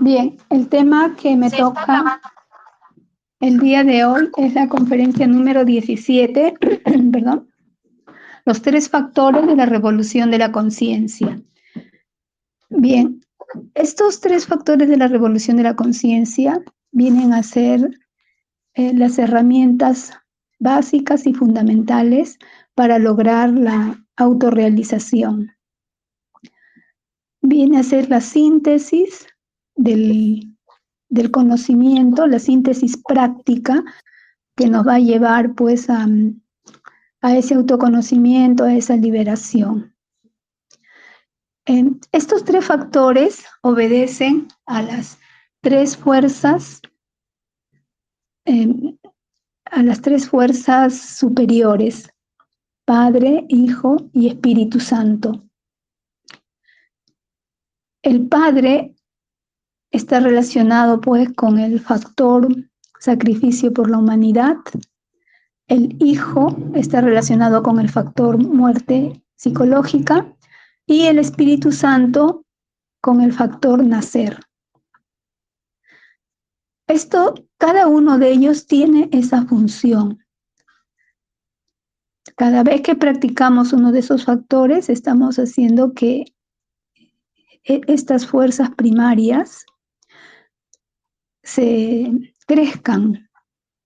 Bien, el tema que me toca el día de hoy es la conferencia número 17, perdón, los tres factores de la revolución de la conciencia. Bien, estos tres factores de la revolución de la conciencia vienen a ser las herramientas básicas y fundamentales para lograr la autorrealización. Viene a ser la síntesis del conocimiento, la síntesis práctica que nos va a llevar pues a ese autoconocimiento, a esa liberación. Estos tres factores obedecen a las tres fuerzas, eh, a las tres fuerzas superiores, Padre, Hijo y Espíritu Santo. El Padre está relacionado pues con el factor sacrificio por la humanidad. El Hijo está relacionado con el factor muerte psicológica y el Espíritu Santo con el factor nacer. Cada uno de ellos tiene esa función. Cada vez que practicamos uno de esos factores, estamos haciendo que estas fuerzas primarias se crezcan,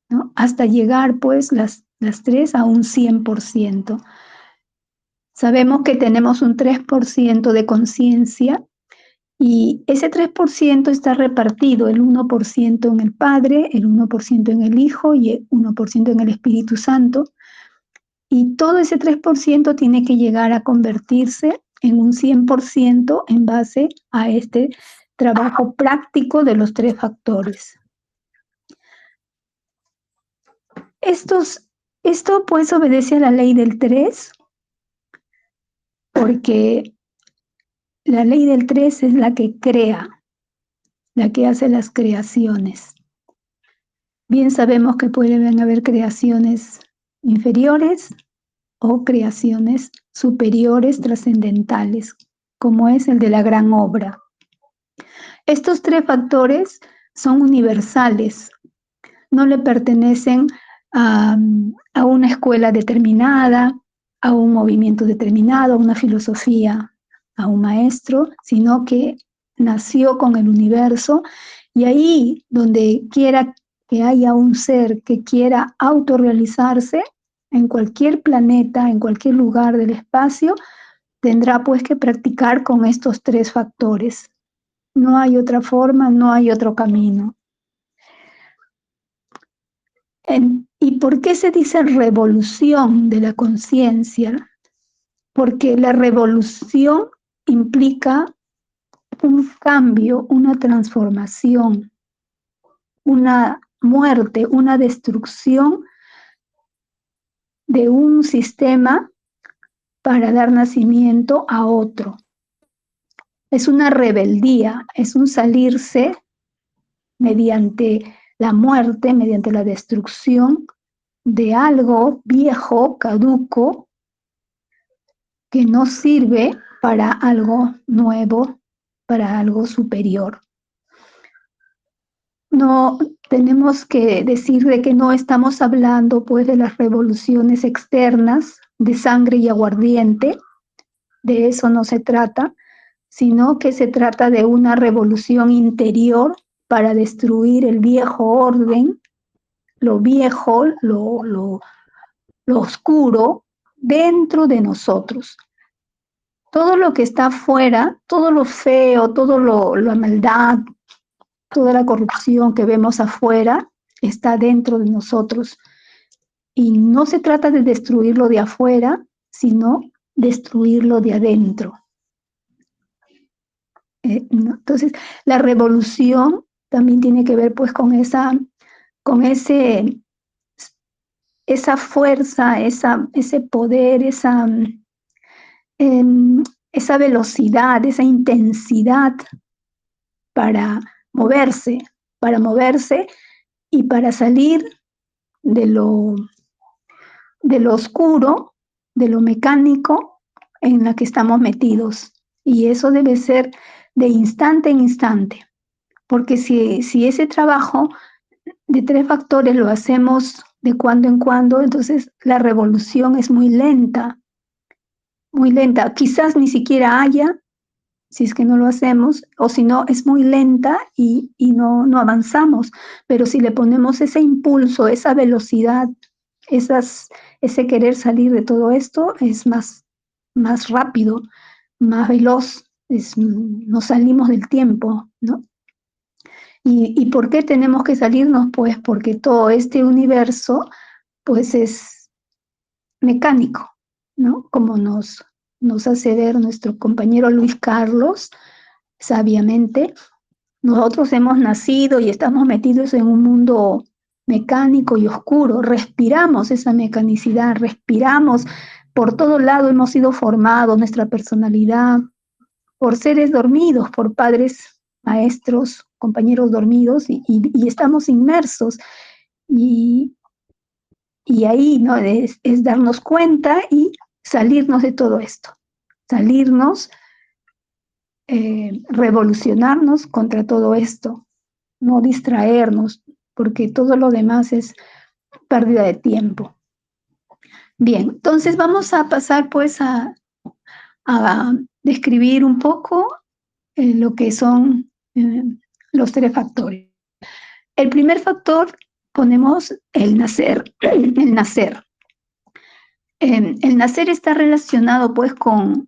¿no? Hasta llegar pues las tres a un 100%. Sabemos que tenemos un 3% de conciencia y ese 3% está repartido, el 1% en el Padre, el 1% en el Hijo y el 1% en el Espíritu Santo. Y todo ese 3% tiene que llegar a convertirse en un 100% en base a este trabajo práctico de los tres factores. Esto pues obedece a la ley del 3, porque la ley del 3 es la que crea, la que hace las creaciones. Bien sabemos que pueden haber creaciones inferiores o creaciones superiores, trascendentales, como es el de la gran obra. Estos tres factores son universales, no le pertenecen a una escuela determinada, a un movimiento determinado, a una filosofía, a un maestro, sino que nació con el universo y ahí donde quiera que haya un ser que quiera autorrealizarse, en cualquier planeta, en cualquier lugar del espacio, tendrá pues que practicar con estos tres factores. No hay otra forma, no hay otro camino. ¿Y por qué se dice revolución de la conciencia? Porque la revolución implica un cambio, una transformación, una muerte, una destrucción de un sistema para dar nacimiento a otro. Es una rebeldía, es un salirse mediante la muerte, mediante la destrucción de algo viejo, caduco, que no sirve para algo nuevo, para algo superior. No tenemos que decir de que no estamos hablando pues de las revoluciones externas de sangre y aguardiente, de eso no se trata, sino que se trata de una revolución interior para destruir el viejo orden, lo viejo, lo oscuro dentro de nosotros. Todo lo que está afuera, todo lo feo, la maldad, toda la corrupción que vemos afuera, está dentro de nosotros. Y no se trata de destruirlo de afuera, sino destruirlo de adentro. ¿No? Entonces, la revolución también tiene que ver pues con esa fuerza, ese poder, esa velocidad, esa intensidad para moverse, y para salir de lo oscuro, de lo mecánico en la que estamos metidos. Y eso debe ser de instante en instante. porque si ese trabajo de 3 factores lo hacemos de cuando en cuando, entonces la revolución es muy lenta, muy lenta. Quizás ni siquiera haya, si es que no lo hacemos, o si no, es muy lenta y no avanzamos. Pero si le ponemos ese impulso, esa velocidad, ese querer salir de todo esto, es más rápido, más veloz, nos salimos del tiempo, ¿no? ¿Y por qué tenemos que salirnos? Pues porque todo este universo, pues es mecánico, ¿no? Como nos hace ver nuestro compañero Luis Carlos, sabiamente, nosotros hemos nacido y estamos metidos en un mundo mecánico y oscuro, respiramos esa mecanicidad, respiramos, por todo lado hemos sido formados, nuestra personalidad, por seres dormidos, por padres, maestros, compañeros dormidos y estamos inmersos y, y ahí ¿no? Es darnos cuenta y salirnos de todo esto, salirnos, revolucionarnos contra todo esto, no distraernos, porque todo lo demás es pérdida de tiempo. Bien, entonces vamos a pasar pues a describir un poco lo que son los 3 factores. El primer factor ponemos el nacer, el nacer. El nacer está relacionado pues con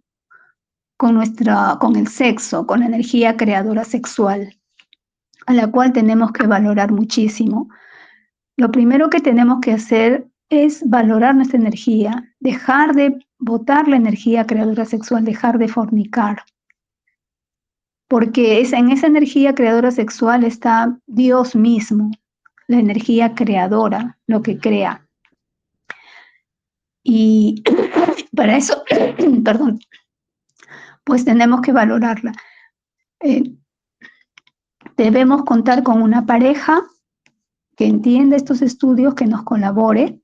el sexo, con la energía creadora sexual, a la cual tenemos que valorar muchísimo. Lo primero que tenemos que hacer es valorar nuestra energía, dejar de botar la energía creadora sexual, dejar de fornicar, porque en esa energía creadora sexual está Dios mismo, la energía creadora, lo que crea. Y para eso, perdón, pues tenemos que valorarla. Debemos contar con una pareja que entienda estos estudios, que nos colabore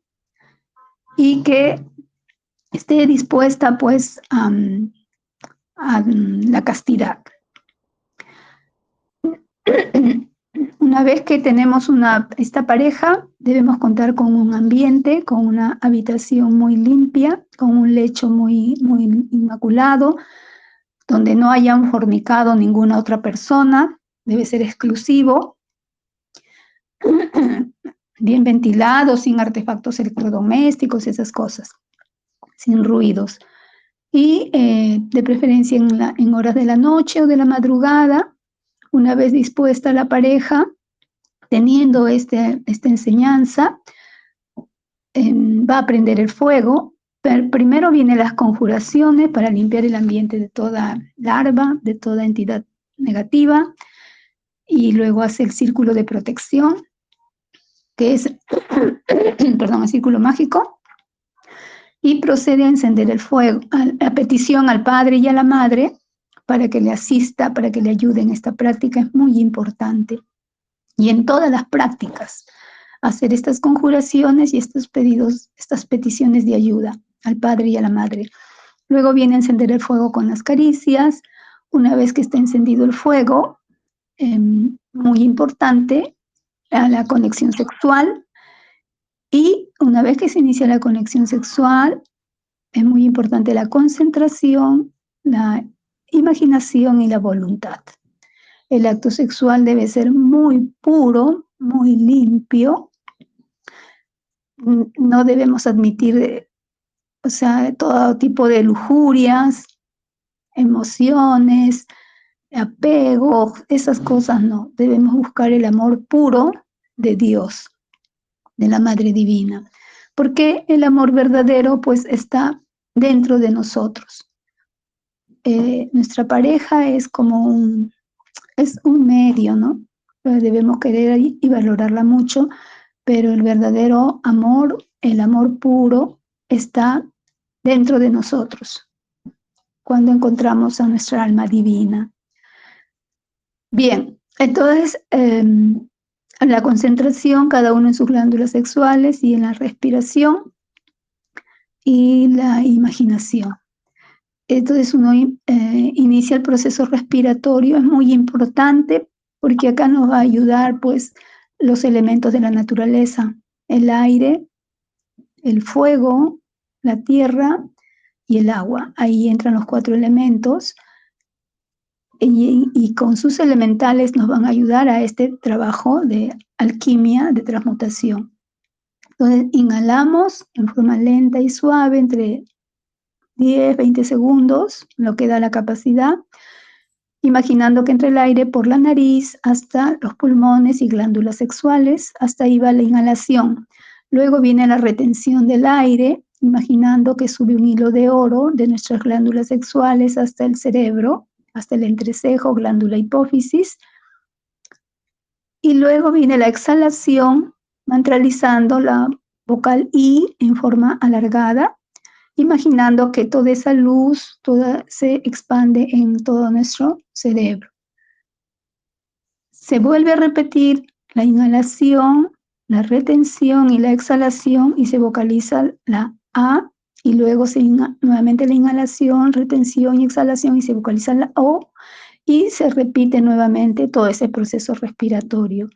y que esté dispuesta pues a la castidad. Una vez que tenemos esta pareja, debemos contar con un ambiente, con una habitación muy limpia, con un lecho muy inmaculado, donde no haya un fornicado ninguna otra persona, debe ser exclusivo, bien ventilado, sin artefactos electrodomésticos, esas cosas, sin ruidos. Y de preferencia en horas de la noche o de la madrugada, una vez dispuesta la pareja, teniendo esta enseñanza, va a prender el fuego. Pero primero vienen las conjuraciones para limpiar el ambiente de toda larva, de toda entidad negativa, y luego hace el círculo de protección, que es, perdón, el círculo mágico, y procede a encender el fuego, a petición al padre y a la madre para que le asista, para que le ayude en esta práctica, es muy importante. Y en todas las prácticas, hacer estas conjuraciones y estos pedidos, estas peticiones de ayuda al padre y a la madre. Luego viene a encender el fuego con las caricias. Una vez que está encendido el fuego, muy importante, la conexión sexual. Y una vez que se inicia la conexión sexual, es muy importante la concentración, la imaginación y la voluntad. El acto sexual debe ser muy puro, muy limpio. No debemos admitir, o sea, todo tipo de lujurias, emociones, apego, esas cosas no. Debemos buscar el amor puro de Dios, de la Madre Divina, porque el amor verdadero pues está dentro de nosotros. Nuestra pareja es como es un medio, ¿no? Debemos querer y valorarla mucho, pero el verdadero amor, el amor puro, está dentro de nosotros, cuando encontramos a nuestra alma divina. Bien, entonces, la concentración, cada uno en sus glándulas sexuales y en la respiración y la imaginación. Entonces uno inicia el proceso respiratorio, es muy importante porque acá nos va a ayudar pues los elementos de la naturaleza, el aire, el fuego, la tierra y el agua. Ahí entran los 4 elementos y con sus elementales nos van a ayudar a este trabajo de alquimia, de transmutación. Entonces, inhalamos en forma lenta y suave entre 10, 20 segundos, lo que da la capacidad, imaginando que entra el aire por la nariz hasta los pulmones y glándulas sexuales, hasta ahí va la inhalación. Luego viene la retención del aire, imaginando que sube un hilo de oro de nuestras glándulas sexuales hasta el cerebro, hasta el entrecejo, glándula hipófisis. Y luego viene la exhalación, mantralizando la vocal I en forma alargada, imaginando que toda esa luz se expande en todo nuestro cerebro. Se vuelve a repetir la inhalación, la retención y la exhalación y se vocaliza la A y luego nuevamente la inhalación, retención y exhalación y se vocaliza la O y se repite nuevamente todo ese proceso respiratorio.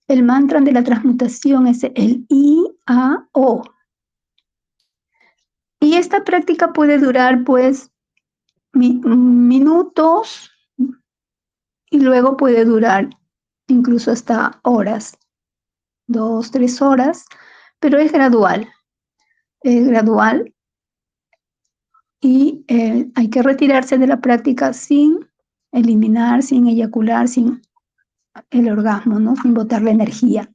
El mantra de la transmutación es el I-A-O. Y esta práctica puede durar pues minutos y luego puede durar incluso hasta horas, 2, 3 horas, pero es gradual y hay que retirarse de la práctica sin eliminar, sin eyacular, sin el orgasmo, ¿no? Sin botar la energía.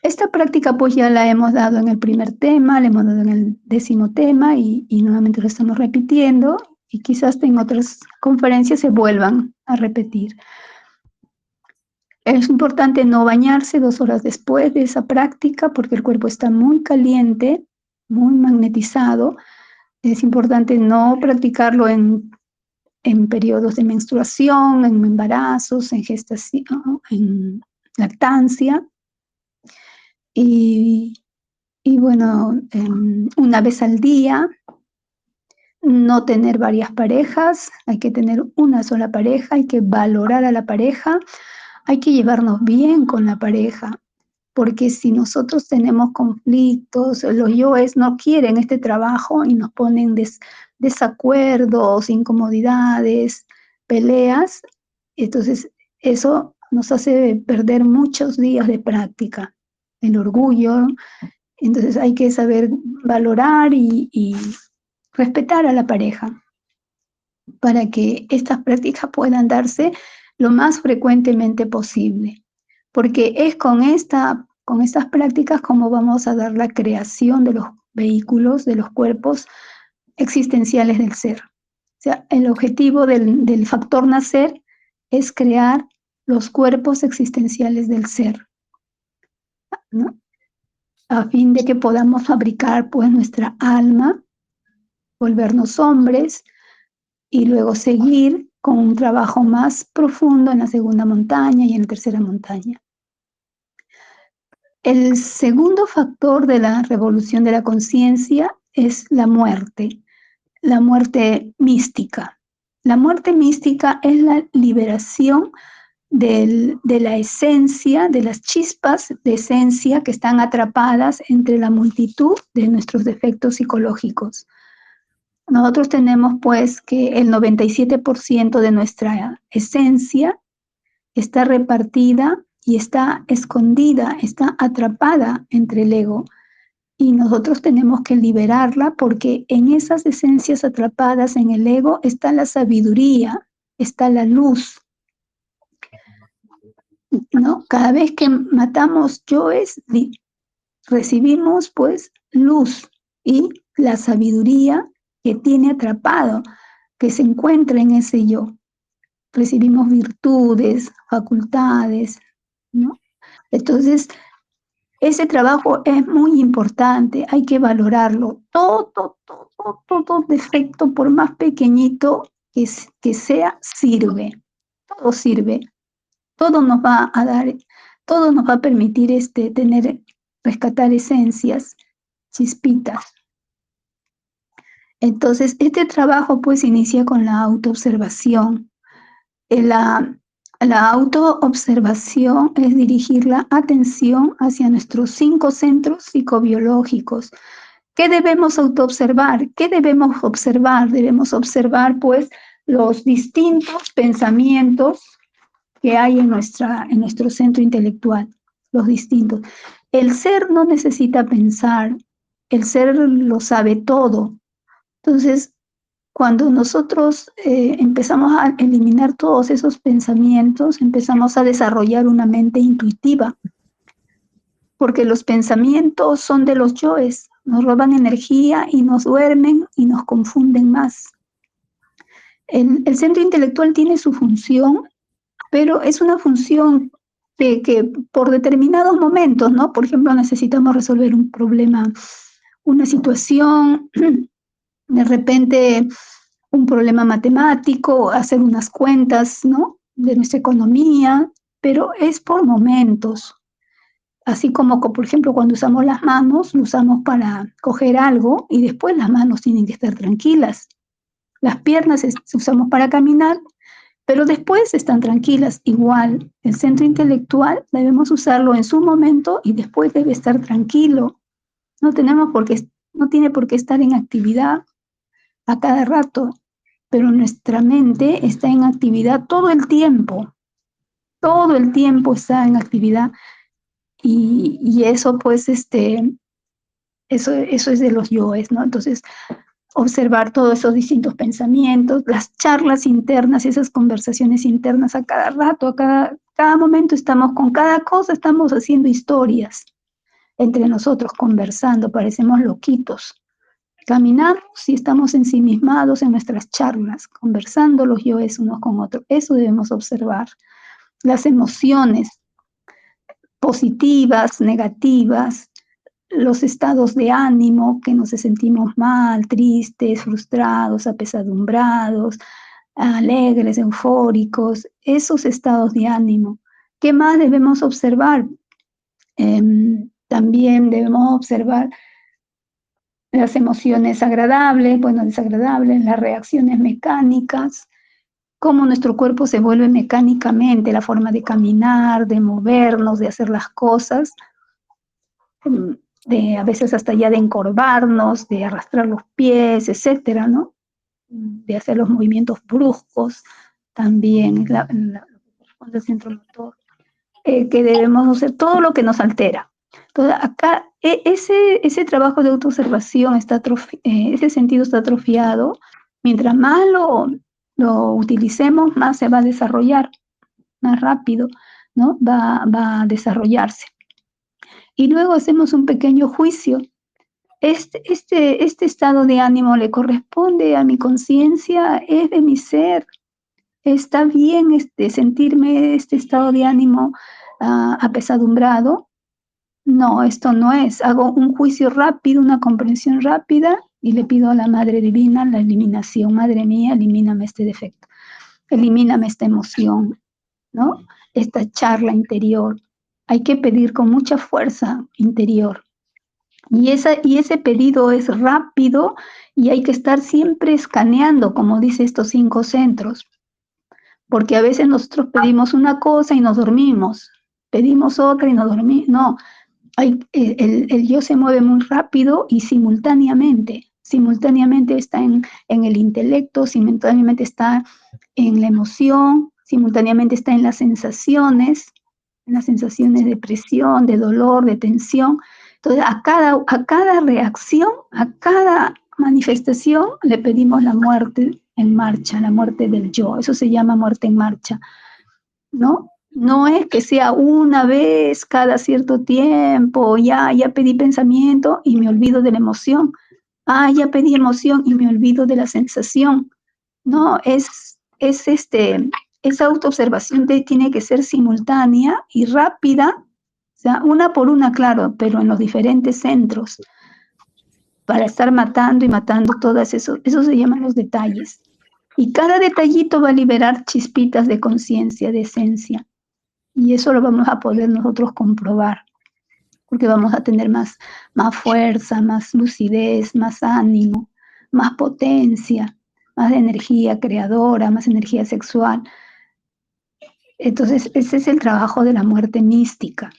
Esta práctica pues ya la hemos dado en el primer tema, la hemos dado en el 10º tema y nuevamente lo estamos repitiendo y quizás en otras conferencias se vuelvan a repetir. Es importante no bañarse 2 horas después de esa práctica porque el cuerpo está muy caliente, muy magnetizado. Es importante no practicarlo en periodos de menstruación, en embarazos, en gestación, en lactancia. Y bueno, una vez al día, no tener varias parejas, hay que tener una sola pareja, hay que valorar a la pareja, hay que llevarnos bien con la pareja, porque si nosotros tenemos conflictos, los yoes no quieren este trabajo y nos ponen desacuerdos, incomodidades, peleas, entonces eso nos hace perder muchos días de práctica, el orgullo. Entonces hay que saber valorar y respetar a la pareja para que estas prácticas puedan darse lo más frecuentemente posible, porque es con estas prácticas como vamos a dar la creación de los vehículos, de los cuerpos existenciales del ser. O sea, el objetivo del factor nacer es crear los cuerpos existenciales del ser, ¿no? A fin de que podamos fabricar pues nuestra alma, volvernos hombres y luego seguir con un trabajo más profundo en la segunda montaña y en la tercera montaña. El segundo factor de la revolución de la conciencia es la muerte mística. La muerte mística es la liberación de la esencia, de las chispas de esencia que están atrapadas entre la multitud de nuestros defectos psicológicos. Nosotros tenemos pues que el 97% de nuestra esencia está repartida y está escondida, está atrapada entre el ego. Y nosotros tenemos que liberarla porque en esas esencias atrapadas en el ego está la sabiduría, está la luz, ¿no? Cada vez que matamos yoes, recibimos pues luz y la sabiduría que tiene atrapado, que se encuentra en ese yo. Recibimos virtudes, facultades, ¿no? Entonces, ese trabajo es muy importante, hay que valorarlo. Todo defecto, por más pequeñito que sea, sirve. Todo sirve. Todo nos va a dar, todo nos va a permitir rescatar esencias, chispitas. Entonces, este trabajo pues inicia con la autoobservación. La autoobservación es dirigir la atención hacia nuestros 5 centros psicobiológicos. ¿Qué debemos autoobservar? ¿Qué debemos observar? Debemos observar pues los distintos pensamientos que hay en nuestro centro intelectual, los distintos. El ser no necesita pensar, el ser lo sabe todo. Entonces, cuando nosotros empezamos a eliminar todos esos pensamientos, empezamos a desarrollar una mente intuitiva, porque los pensamientos son de los yoes, nos roban energía y nos duermen y nos confunden más. El centro intelectual tiene su función, pero es una función que por determinados momentos, ¿no? Por ejemplo, necesitamos resolver un problema, una situación, de repente un problema matemático, hacer unas cuentas, ¿no? De nuestra economía, pero es por momentos. Así como, por ejemplo, cuando usamos las manos, lo usamos para coger algo y después las manos tienen que estar tranquilas. Las piernas usamos para caminar, pero después están tranquilas. Igual, el centro intelectual debemos usarlo en su momento y después debe estar tranquilo. No tenemos por qué, no tiene por qué estar en actividad a cada rato, pero nuestra mente está en actividad todo el tiempo está en actividad y eso pues eso es de los yoes, ¿no? Entonces, observar todos esos distintos pensamientos, las charlas internas, esas conversaciones internas a cada rato, cada momento estamos con cada cosa, estamos haciendo historias entre nosotros, conversando, parecemos loquitos. Caminamos y estamos ensimismados en nuestras charlas, conversando los yoes unos con otros. Eso debemos observar. Las emociones positivas, negativas, los estados de ánimo, que nos sentimos mal, tristes, frustrados, apesadumbrados, alegres, eufóricos, esos estados de ánimo. ¿Qué más debemos observar? También debemos observar las emociones agradables, bueno, desagradables, las reacciones mecánicas, cómo nuestro cuerpo se vuelve mecánicamente, la forma de caminar, de movernos, de hacer las cosas, de a veces hasta ya de encorvarnos, de arrastrar los pies, etcétera, ¿no? De hacer los movimientos bruscos, también el centro motor, que debemos hacer todo lo que nos altera. Entonces, acá ese trabajo de autoobservación ese sentido está atrofiado. Mientras más lo utilicemos, más se va a desarrollar, más rápido, ¿no? Va a desarrollarse. Y luego hacemos un pequeño juicio. Este estado de ánimo le corresponde a mi conciencia, es de mi ser. Está bien sentirme este estado de ánimo apesadumbrado. No, esto no es. Hago un juicio rápido, una comprensión rápida y le pido a la Madre Divina la eliminación. Madre mía, elimíname este defecto, elimíname esta emoción, ¿no? Esta charla interior. Hay que pedir con mucha fuerza interior. Y ese pedido es rápido y hay que estar siempre escaneando, como dice estos 5 centros, porque a veces nosotros pedimos una cosa y nos dormimos, pedimos otra y nos dormimos. No, el yo se mueve muy rápido y simultáneamente está en el intelecto, simultáneamente está en la emoción, simultáneamente está en las sensaciones de presión, de dolor, de tensión. Entonces, a cada reacción, a cada manifestación, le pedimos la muerte en marcha, la muerte del yo. Eso se llama muerte en marcha, ¿no? No es que sea una vez cada cierto tiempo, ya pedí pensamiento y me olvido de la emoción. Ya pedí emoción y me olvido de la sensación. No, esa autoobservación tiene que ser simultánea y rápida, o sea, una por una, claro, pero en los diferentes centros, para estar matando y matando todas eso se llaman los detalles. Y cada detallito va a liberar chispitas de conciencia, de esencia. Y eso lo vamos a poder nosotros comprobar, porque vamos a tener más fuerza, más lucidez, más ánimo, más potencia, más energía creadora, más energía sexual. Entonces, ese es el trabajo de la muerte mística,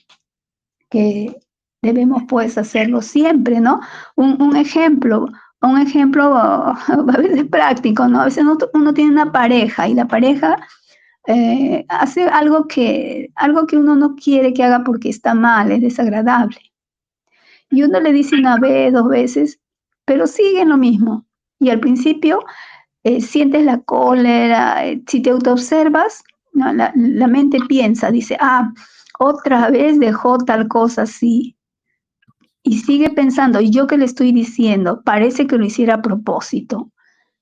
que debemos pues hacerlo siempre, ¿no? Un ejemplo, a veces práctico, ¿no? A veces uno tiene una pareja y la pareja hace algo que uno no quiere que haga porque está mal, es desagradable. Y uno le dice una vez, dos veces, pero sigue en lo mismo. Y al principio sientes la cólera, si te autoobservas, ¿no? La mente piensa, dice, otra vez dejó tal cosa así. Y sigue pensando, ¿y yo qué le estoy diciendo? Parece que lo hiciera a propósito.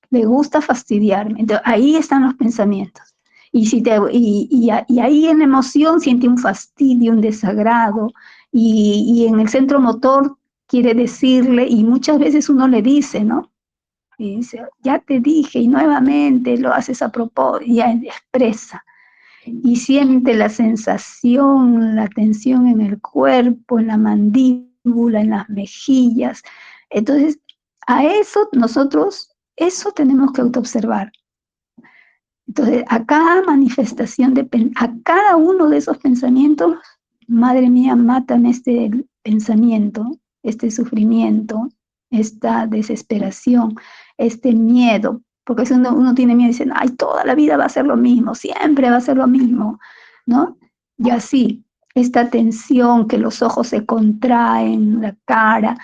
Le gusta fastidiarme. Entonces, ahí están los pensamientos. Y ahí en la emoción siente un fastidio, un desagrado, y en el centro motor quiere decirle, y muchas veces uno le dice, ¿no? Y dice, ya te dije, y nuevamente lo haces a propósito, y ya expresa. Y siente la sensación, la tensión en el cuerpo, en la mandíbula, en las mejillas. Entonces, a eso nosotros, eso tenemos que autoobservar. Entonces, a cada manifestación, a cada uno de esos pensamientos, madre mía, mátame este pensamiento, este sufrimiento, esta desesperación, este miedo, porque si uno tiene miedo y dice, ay, toda la vida va a ser lo mismo, siempre va a ser lo mismo, ¿no? Y así, esta tensión, que los ojos se contraen, la cara,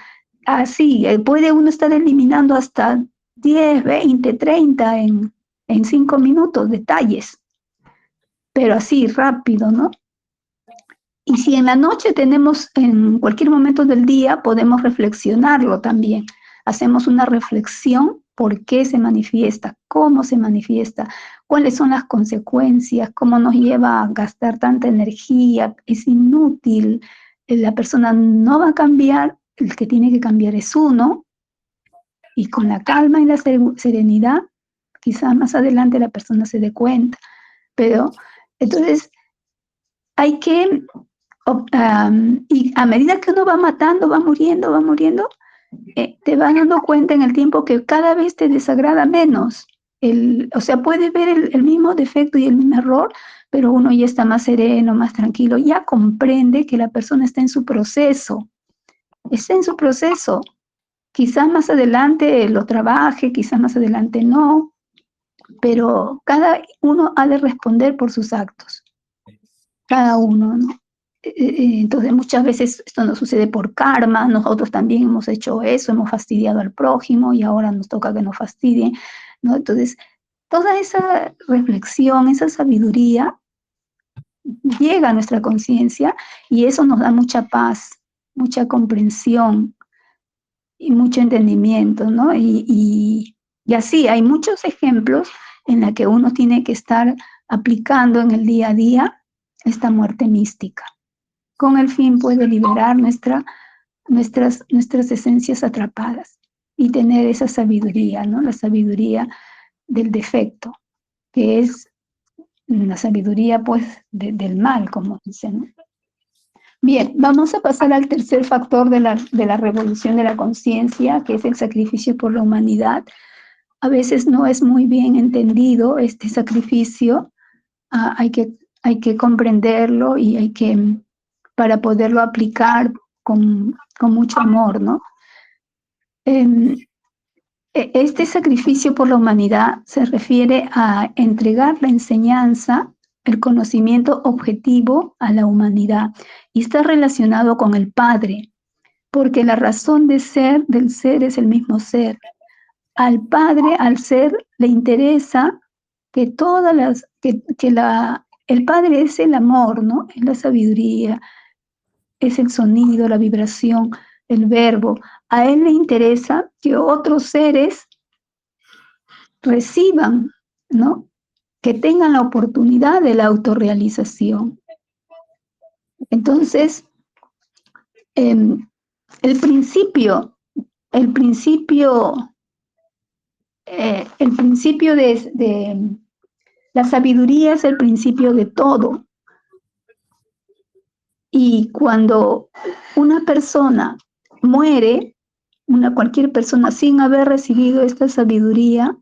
así, puede uno estar eliminando hasta 10, 20, 30 en 5 minutos, detalles, pero así rápido, ¿no? Y si en la noche tenemos, en cualquier momento del día, podemos reflexionarlo también. Hacemos una reflexión por qué se manifiesta, cómo se manifiesta, cuáles son las consecuencias, cómo nos lleva a gastar tanta energía, es inútil, la persona no va a cambiar, el que tiene que cambiar es uno, y con la calma y la serenidad, quizás más adelante la persona se dé cuenta. Pero entonces hay que, y a medida que uno va matando, va muriendo, te vas dando cuenta en el tiempo que cada vez te desagrada menos. O sea, puedes ver el mismo defecto y el mismo error, pero uno ya está más sereno, más tranquilo, ya comprende que la persona está en su proceso, está en su proceso. Quizás más adelante lo trabaje, quizás más adelante no, pero cada uno ha de responder por sus actos, cada uno, ¿no? Entonces muchas veces esto nos sucede por karma, nosotros también hemos hecho eso, hemos fastidiado al prójimo y ahora nos toca que nos fastidien, ¿no? Entonces, toda esa reflexión, esa sabiduría llega a nuestra conciencia y eso nos da mucha paz, mucha comprensión y mucho entendimiento, ¿no? Y así hay muchos ejemplos en la que uno tiene que estar aplicando en el día a día esta muerte mística, con el fin pues de liberar nuestras esencias atrapadas y tener esa sabiduría, ¿no? La sabiduría del defecto, que es la sabiduría pues del mal, como dicen, ¿no? Bien, vamos a pasar al tercer factor de la revolución de la conciencia, que es el sacrificio por la humanidad. A veces no es muy bien entendido este sacrificio, hay que comprenderlo y para poderlo aplicar con mucho amor, ¿no? Este sacrificio por la humanidad se refiere a entregar la enseñanza, el conocimiento objetivo a la humanidad y está relacionado con el Padre, porque la razón de ser del ser es el mismo ser. Al Padre, al ser, le interesa que el Padre es el amor, ¿no? Es la sabiduría, es el sonido, la vibración, el verbo. A Él le interesa que otros seres reciban, ¿no? Que tengan la oportunidad de la autorrealización. Entonces, eh, el principio, el principio, el principio de la sabiduría es el principio de todo. Y cuando una persona muere, cualquier persona sin haber recibido esta sabiduría,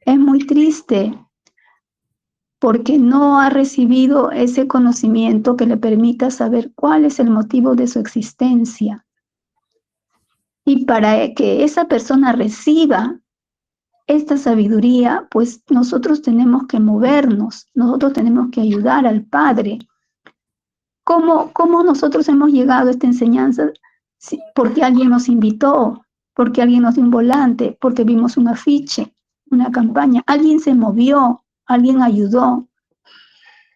es muy triste porque no ha recibido ese conocimiento que le permita saber cuál es el motivo de su existencia. Y para que esa persona reciba esta sabiduría, pues nosotros tenemos que movernos, nosotros tenemos que ayudar al Padre. ¿Cómo nosotros hemos llegado a esta enseñanza? Sí, porque alguien nos invitó, porque alguien nos dio un volante, porque vimos un afiche, una campaña, alguien se movió, alguien ayudó.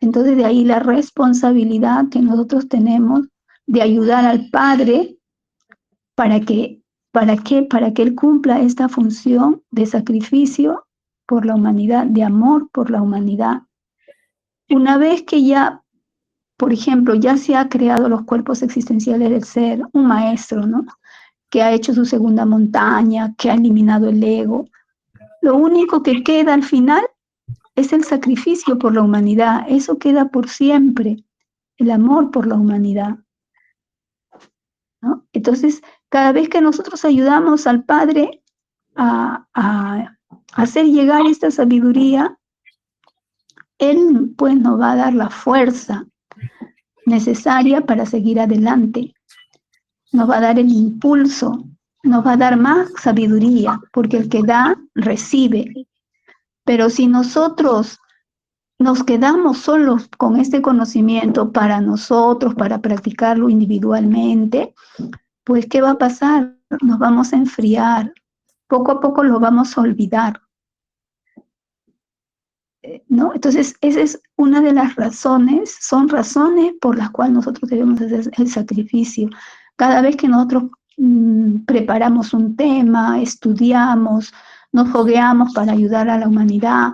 Entonces de ahí la responsabilidad que nosotros tenemos de ayudar al Padre para que, para que Él cumpla esta función de sacrificio por la humanidad, de amor por la humanidad. Una vez que ya, por ejemplo, ya se ha creado los cuerpos existenciales del ser, un maestro, ¿no? Que ha hecho su segunda montaña, que ha eliminado el ego, lo único que queda al final es el sacrificio por la humanidad. Eso queda por siempre, el amor por la humanidad, ¿no? Entonces, cada vez que nosotros ayudamos al Padre a hacer llegar esta sabiduría, Él pues nos va a dar la fuerza necesaria para seguir adelante, nos va a dar el impulso, nos va a dar más sabiduría, porque el que da, recibe. Pero si nosotros nos quedamos solos con este conocimiento para nosotros, para practicarlo individualmente, pues ¿qué va a pasar? Nos vamos a enfriar, poco a poco lo vamos a olvidar, ¿no? Entonces, esa es una de las razones, son razones por las cuales nosotros debemos hacer el sacrificio. Cada vez que nosotros preparamos un tema, estudiamos, nos fogueamos para ayudar a la humanidad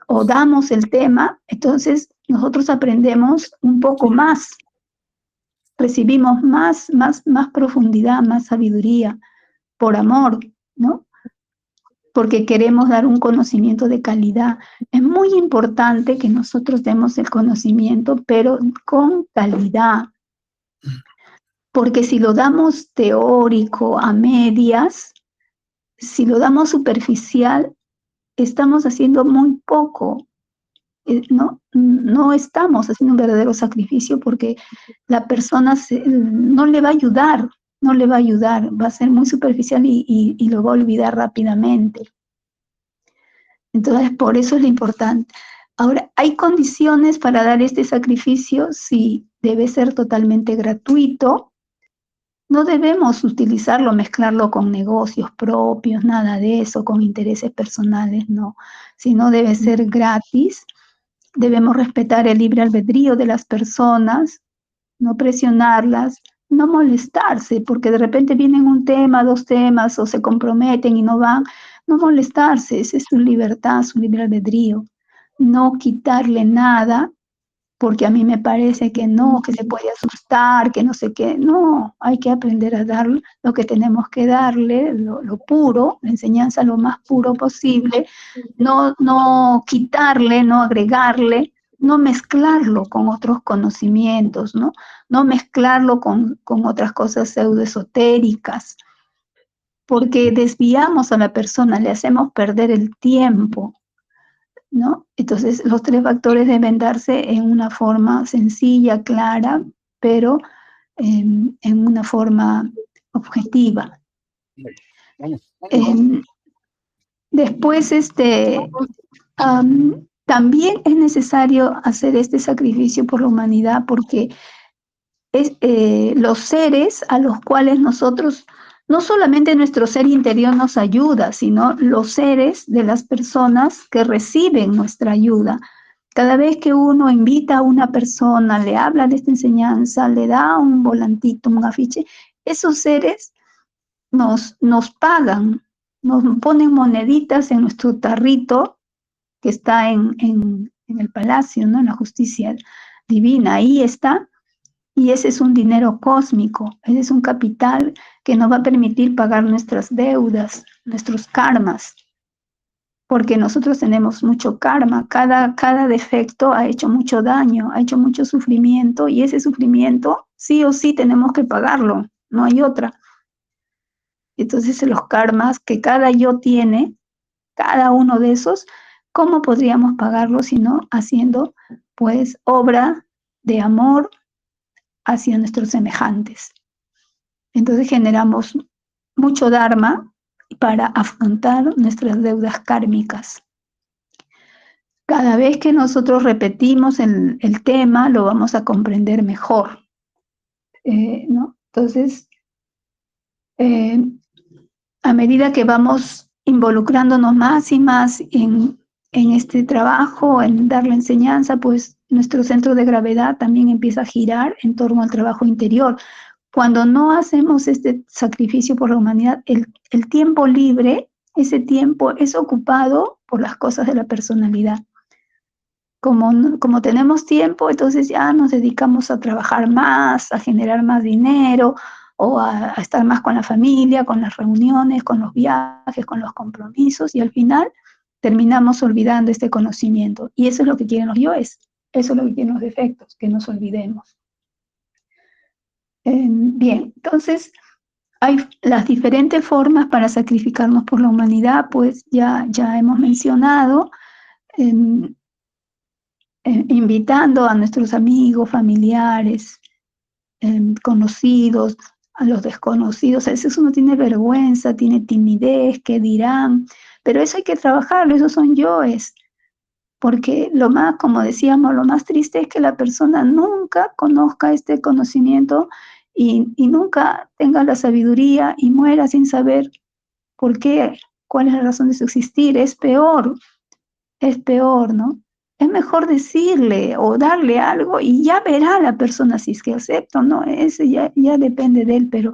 o damos el tema, entonces nosotros aprendemos un poco más, recibimos más profundidad, más sabiduría, por amor, ¿no? Porque queremos dar un conocimiento de calidad. Es muy importante que nosotros demos el conocimiento, pero con calidad. Porque si lo damos teórico, a medias, si lo damos superficial, estamos haciendo muy poco. No estamos haciendo un verdadero sacrificio porque la persona no le va a ayudar, no le va a ayudar, va a ser muy superficial y lo va a olvidar rápidamente. Entonces, por eso es lo importante. Ahora, ¿hay condiciones para dar este sacrificio? Sí, debe ser totalmente gratuito. No debemos utilizarlo, mezclarlo con negocios propios, nada de eso, con intereses personales, no. Sino debe ser gratis. Debemos respetar el libre albedrío de las personas, no presionarlas, no molestarse, porque de repente vienen un tema, dos temas, o se comprometen y no van, no molestarse, esa es su libertad, su libre albedrío. No quitarle nada, porque a mí me parece que no, que se puede asustar, que no sé qué. No, hay que aprender a dar lo que tenemos que darle, lo puro, la enseñanza lo más puro posible, no quitarle, no agregarle, no mezclarlo con otros conocimientos, no mezclarlo con otras cosas pseudoesotéricas, porque desviamos a la persona, le hacemos perder el tiempo, ¿no? Entonces, los tres factores deben darse en una forma sencilla, clara, pero en una forma objetiva. Después, también es necesario hacer este sacrificio por la humanidad porque los seres a los cuales nosotros, no solamente nuestro ser interior nos ayuda, sino los seres de las personas que reciben nuestra ayuda. Cada vez que uno invita a una persona, le habla de esta enseñanza, le da un volantito, un afiche, esos seres nos pagan, nos ponen moneditas en nuestro tarrito que está en el palacio, ¿no? En la justicia divina, ahí está. Y ese es un dinero cósmico, ese es un capital que nos va a permitir pagar nuestras deudas, nuestros karmas, porque nosotros tenemos mucho karma, cada defecto ha hecho mucho daño, ha hecho mucho sufrimiento y ese sufrimiento sí o sí tenemos que pagarlo, no hay otra. Entonces los karmas que cada yo tiene, cada uno de esos, ¿cómo podríamos pagarlo si no haciendo pues obra de amor hacia nuestros semejantes? Entonces generamos mucho dharma para afrontar nuestras deudas kármicas. Cada vez que nosotros repetimos el tema, lo vamos a comprender mejor, ¿no? Entonces, eh, a medida que vamos involucrándonos más y más en este trabajo, en dar la enseñanza, pues nuestro centro de gravedad también empieza a girar en torno al trabajo interior. Cuando no hacemos este sacrificio por la humanidad, el tiempo libre, ese tiempo es ocupado por las cosas de la personalidad. Como tenemos tiempo, entonces ya nos dedicamos a trabajar más, a generar más dinero o a estar más con la familia, con las reuniones, con los viajes, con los compromisos y al final terminamos olvidando este conocimiento. Y eso es lo que quieren los yoes, eso es lo que quieren los defectos, que nos olvidemos. Bien, entonces hay las diferentes formas para sacrificarnos por la humanidad, pues ya hemos mencionado. Eh, Invitando a nuestros amigos, familiares, conocidos, a los desconocidos. A veces uno tiene vergüenza, tiene timidez, ¿qué dirán? Pero eso hay que trabajarlo, esos son yoes, porque lo más, como decíamos, lo más triste es que la persona nunca conozca este conocimiento y nunca tenga la sabiduría y muera sin saber por qué, cuál es la razón de su existir. Es peor, ¿no? Es mejor decirle o darle algo y ya verá la persona si es que acepta o no. Eso ya depende de él, pero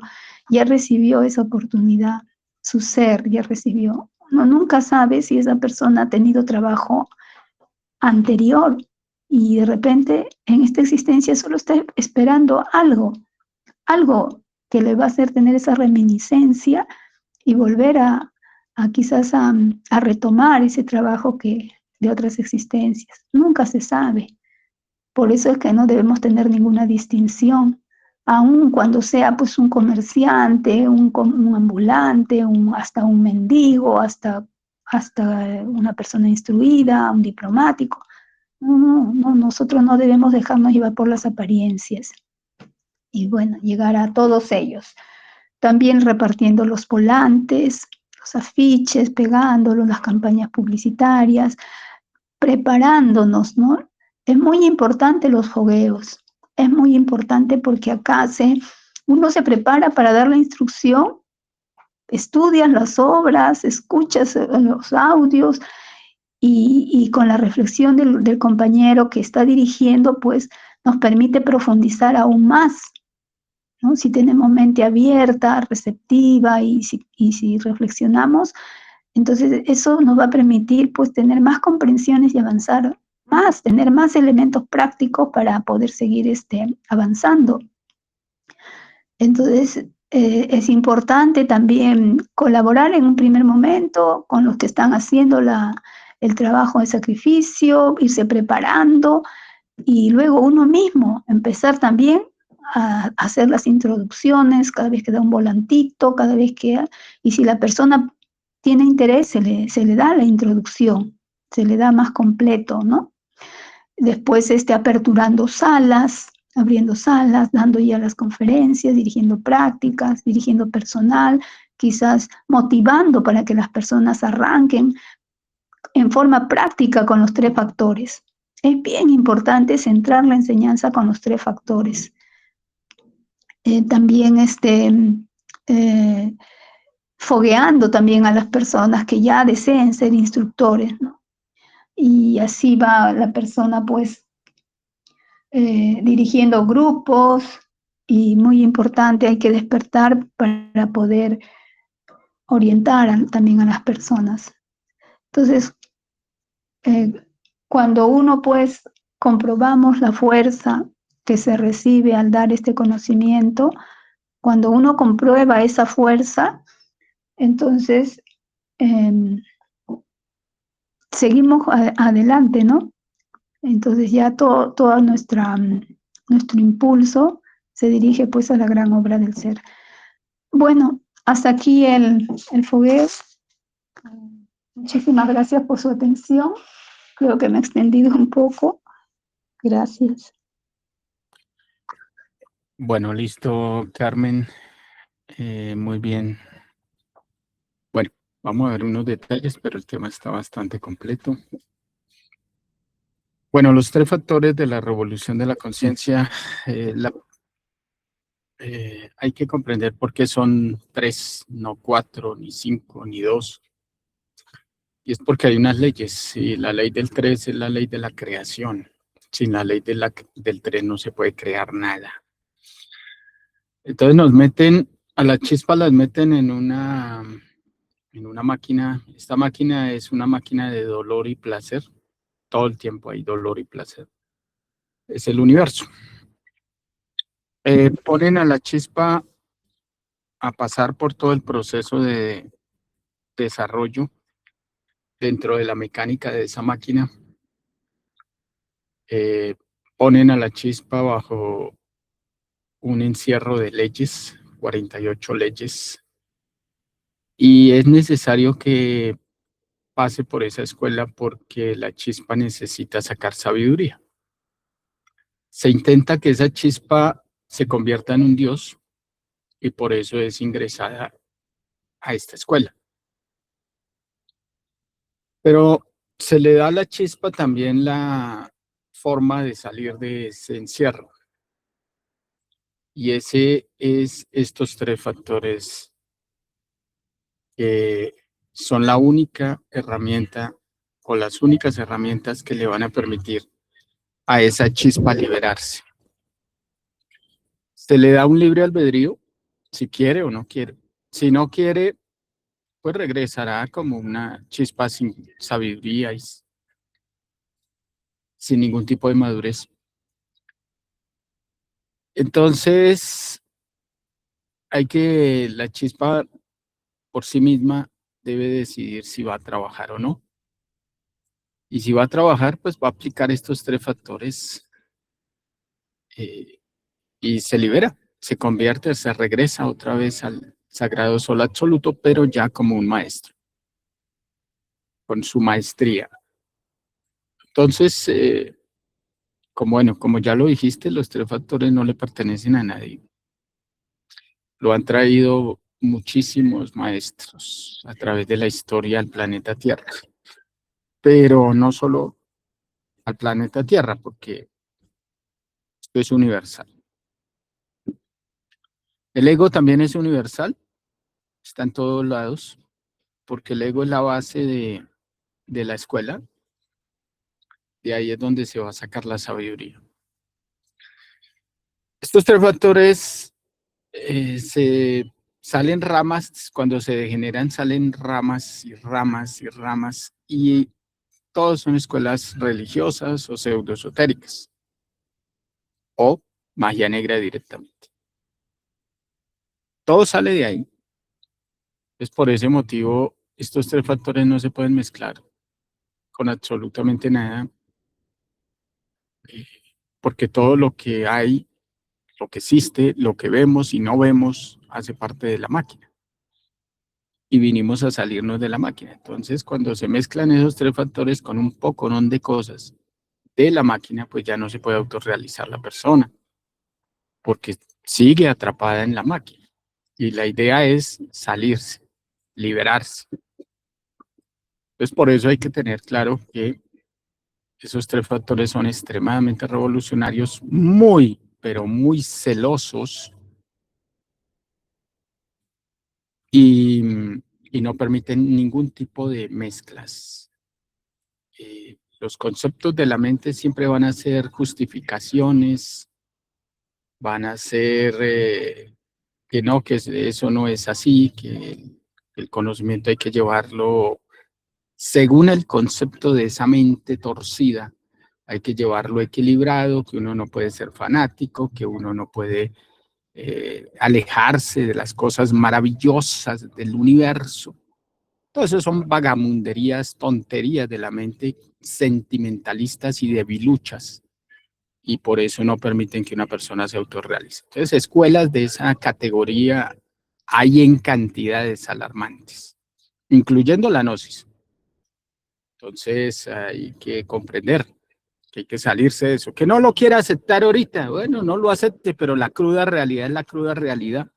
ya recibió esa oportunidad, su ser ya recibió. Uno nunca sabe si esa persona ha tenido trabajo anterior y de repente en esta existencia solo está esperando algo que le va a hacer tener esa reminiscencia y volver a quizás a retomar ese trabajo que de otras existencias. Nunca se sabe. Por eso es que no debemos tener ninguna distinción, aun cuando sea pues un comerciante, un ambulante, hasta un mendigo, hasta una persona instruida, un diplomático. No, nosotros no debemos dejarnos llevar por las apariencias. Y bueno, llegar a todos ellos. También repartiendo los volantes, los afiches, pegándolos, las campañas publicitarias, preparándonos, ¿no? Es muy importante los fogueos, es muy importante porque acá uno se prepara para dar la instrucción, estudias las obras, escuchas los audios y con la reflexión del compañero que está dirigiendo, pues nos permite profundizar aún más, ¿no? Si tenemos mente abierta, receptiva y si reflexionamos, entonces eso nos va a permitir pues tener más comprensiones y avanzar más, tener más elementos prácticos para poder seguir avanzando. Entonces es importante también colaborar en un primer momento con los que están haciendo el trabajo de sacrificio, irse preparando y luego uno mismo empezar también a hacer las introducciones cada vez que da un volantito, cada vez que, y si la persona tiene interés, se le da la introducción, se le da más completo, ¿no? Después aperturando salas, abriendo salas, dando ya las conferencias, dirigiendo prácticas, dirigiendo personal, quizás motivando para que las personas arranquen en forma práctica con los tres factores. Es bien importante centrar la enseñanza con los tres factores. También fogueando también a las personas que ya deseen ser instructores, ¿no? Y así va la persona pues dirigiendo grupos y muy importante, hay que despertar para poder orientar también a las personas. Entonces, eh, cuando uno pues comprobamos la fuerza que se recibe al dar este conocimiento, cuando uno comprueba esa fuerza, entonces seguimos adelante, ¿no? Entonces ya todo nuestro impulso se dirige pues a la gran obra del ser. Bueno, hasta aquí el fogueo. Muchísimas gracias por su atención. Creo que me he extendido un poco. Gracias. Bueno, listo, Carmen. Muy bien. Bueno, vamos a ver unos detalles, pero el tema está bastante completo. Bueno, los 3 factores de la revolución de la conciencia, hay que comprender por qué son 3, no 4, ni 5, ni 2. Y es porque hay unas leyes, y la ley del 3 es la ley de la creación. Sin la ley del 3 no se puede crear nada. Entonces a la chispa las meten en una máquina. Esta máquina es una máquina de dolor y placer. Todo el tiempo hay dolor y placer. Es el universo. Ponen a la chispa a pasar por todo el proceso de desarrollo dentro de la mecánica de esa máquina. Ponen a la chispa bajo un encierro de leyes, 48 leyes, y es necesario que pase por esa escuela porque la chispa necesita sacar sabiduría. Se intenta que esa chispa se convierta en un dios y por eso es ingresada a esta escuela. Pero se le da a la chispa también la forma de salir de ese encierro. Y ese es estos 3 factores que son la única herramienta o las únicas herramientas que le van a permitir a esa chispa liberarse. Se le da un libre albedrío, si quiere o no quiere. Si no quiere, pues regresará como una chispa sin sabiduría y sin ningún tipo de madurez. Entonces, la chispa por sí misma debe decidir si va a trabajar o no. Y si va a trabajar, pues va a aplicar estos 3 factores y se libera, se convierte, se regresa otra vez al sagrado sol absoluto, pero ya como un maestro, con su maestría. Entonces, como ya lo dijiste, los 3 factores no le pertenecen a nadie. Lo han traído muchísimos maestros a través de la historia al planeta Tierra, pero no solo al planeta Tierra, porque esto es universal. El ego también es universal, está en todos lados, porque el ego es la base de la escuela, de ahí es donde se va a sacar la sabiduría. Estos 3 factores se salen ramas, cuando se degeneran salen ramas y ramas y ramas, y todos son escuelas religiosas o pseudoesotéricas, o magia negra directamente. Todo sale de ahí. Es por ese motivo, estos 3 factores no se pueden mezclar con absolutamente nada, porque todo lo que hay, lo que existe, lo que vemos y no vemos, hace parte de la máquina. Y vinimos a salirnos de la máquina. Entonces, cuando se mezclan esos 3 factores con un poconón de cosas de la máquina, pues ya no se puede autorrealizar la persona, porque sigue atrapada en la máquina. Y la idea es salirse, liberarse. Entonces, por eso hay que tener claro que esos 3 factores son extremadamente revolucionarios, muy, pero muy celosos y, y no permiten ningún tipo de mezclas. Los conceptos de la mente siempre van a ser justificaciones, van a ser que no, que eso no es así, que el conocimiento hay que llevarlo según el concepto de esa mente torcida. Hay que llevarlo equilibrado, que uno no puede ser fanático, que uno no puede alejarse de las cosas maravillosas del universo. Todo eso son vagamunderías, tonterías de la mente, sentimentalistas y debiluchas. Y por eso no permiten que una persona se autorrealice. Entonces, escuelas de esa categoría hay en cantidades alarmantes, incluyendo la gnosis. Entonces hay que comprender que hay que salirse de eso. Que no lo quiera aceptar ahorita, bueno, no lo acepte, pero la cruda realidad es la cruda realidad.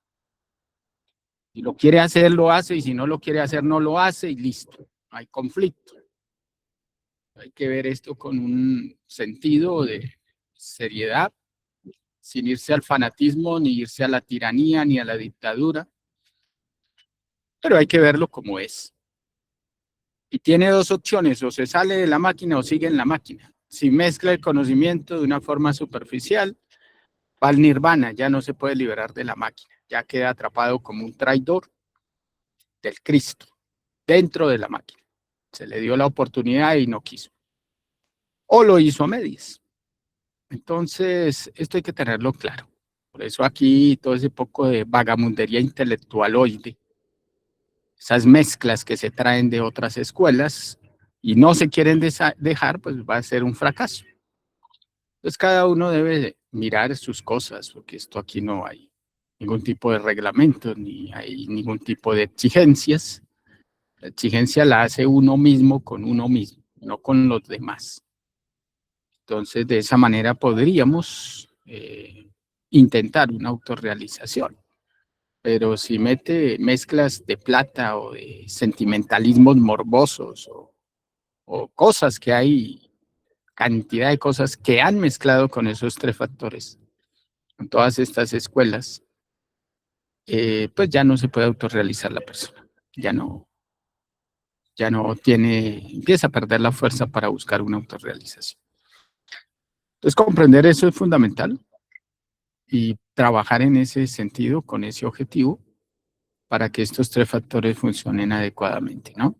Si lo quiere hacer, lo hace, y si no lo quiere hacer, no lo hace, y listo. No hay conflicto. Hay que ver esto con un sentido de seriedad, sin irse al fanatismo, ni irse a la tiranía, ni a la dictadura, pero hay que verlo como es. Y tiene dos opciones: o se sale de la máquina o sigue en la máquina. Si mezcla el conocimiento de una forma superficial, va al nirvana, ya no se puede liberar de la máquina, ya queda atrapado como un traidor del Cristo dentro de la máquina. Se le dio la oportunidad y no quiso. O lo hizo a medias. Entonces, esto hay que tenerlo claro. Por eso aquí todo ese poco de vagamundería intelectualoide, esas mezclas que se traen de otras escuelas y no se quieren dejar, pues va a ser un fracaso. Entonces cada uno debe mirar sus cosas, porque esto aquí no hay ningún tipo de reglamento, ni hay ningún tipo de exigencias. La exigencia la hace uno mismo con uno mismo, no con los demás. Entonces de esa manera podríamos intentar una autorrealización. Pero si mete mezclas de plata o de sentimentalismos morbosos o cosas que hay, cantidad de cosas que han mezclado con esos tres factores, con todas estas escuelas, pues ya no se puede autorrealizar la persona. Ya no tiene, empieza a perder la fuerza para buscar una autorrealización. Entonces comprender eso es fundamental y trabajar en ese sentido, con ese objetivo, para que estos tres factores funcionen adecuadamente, ¿no?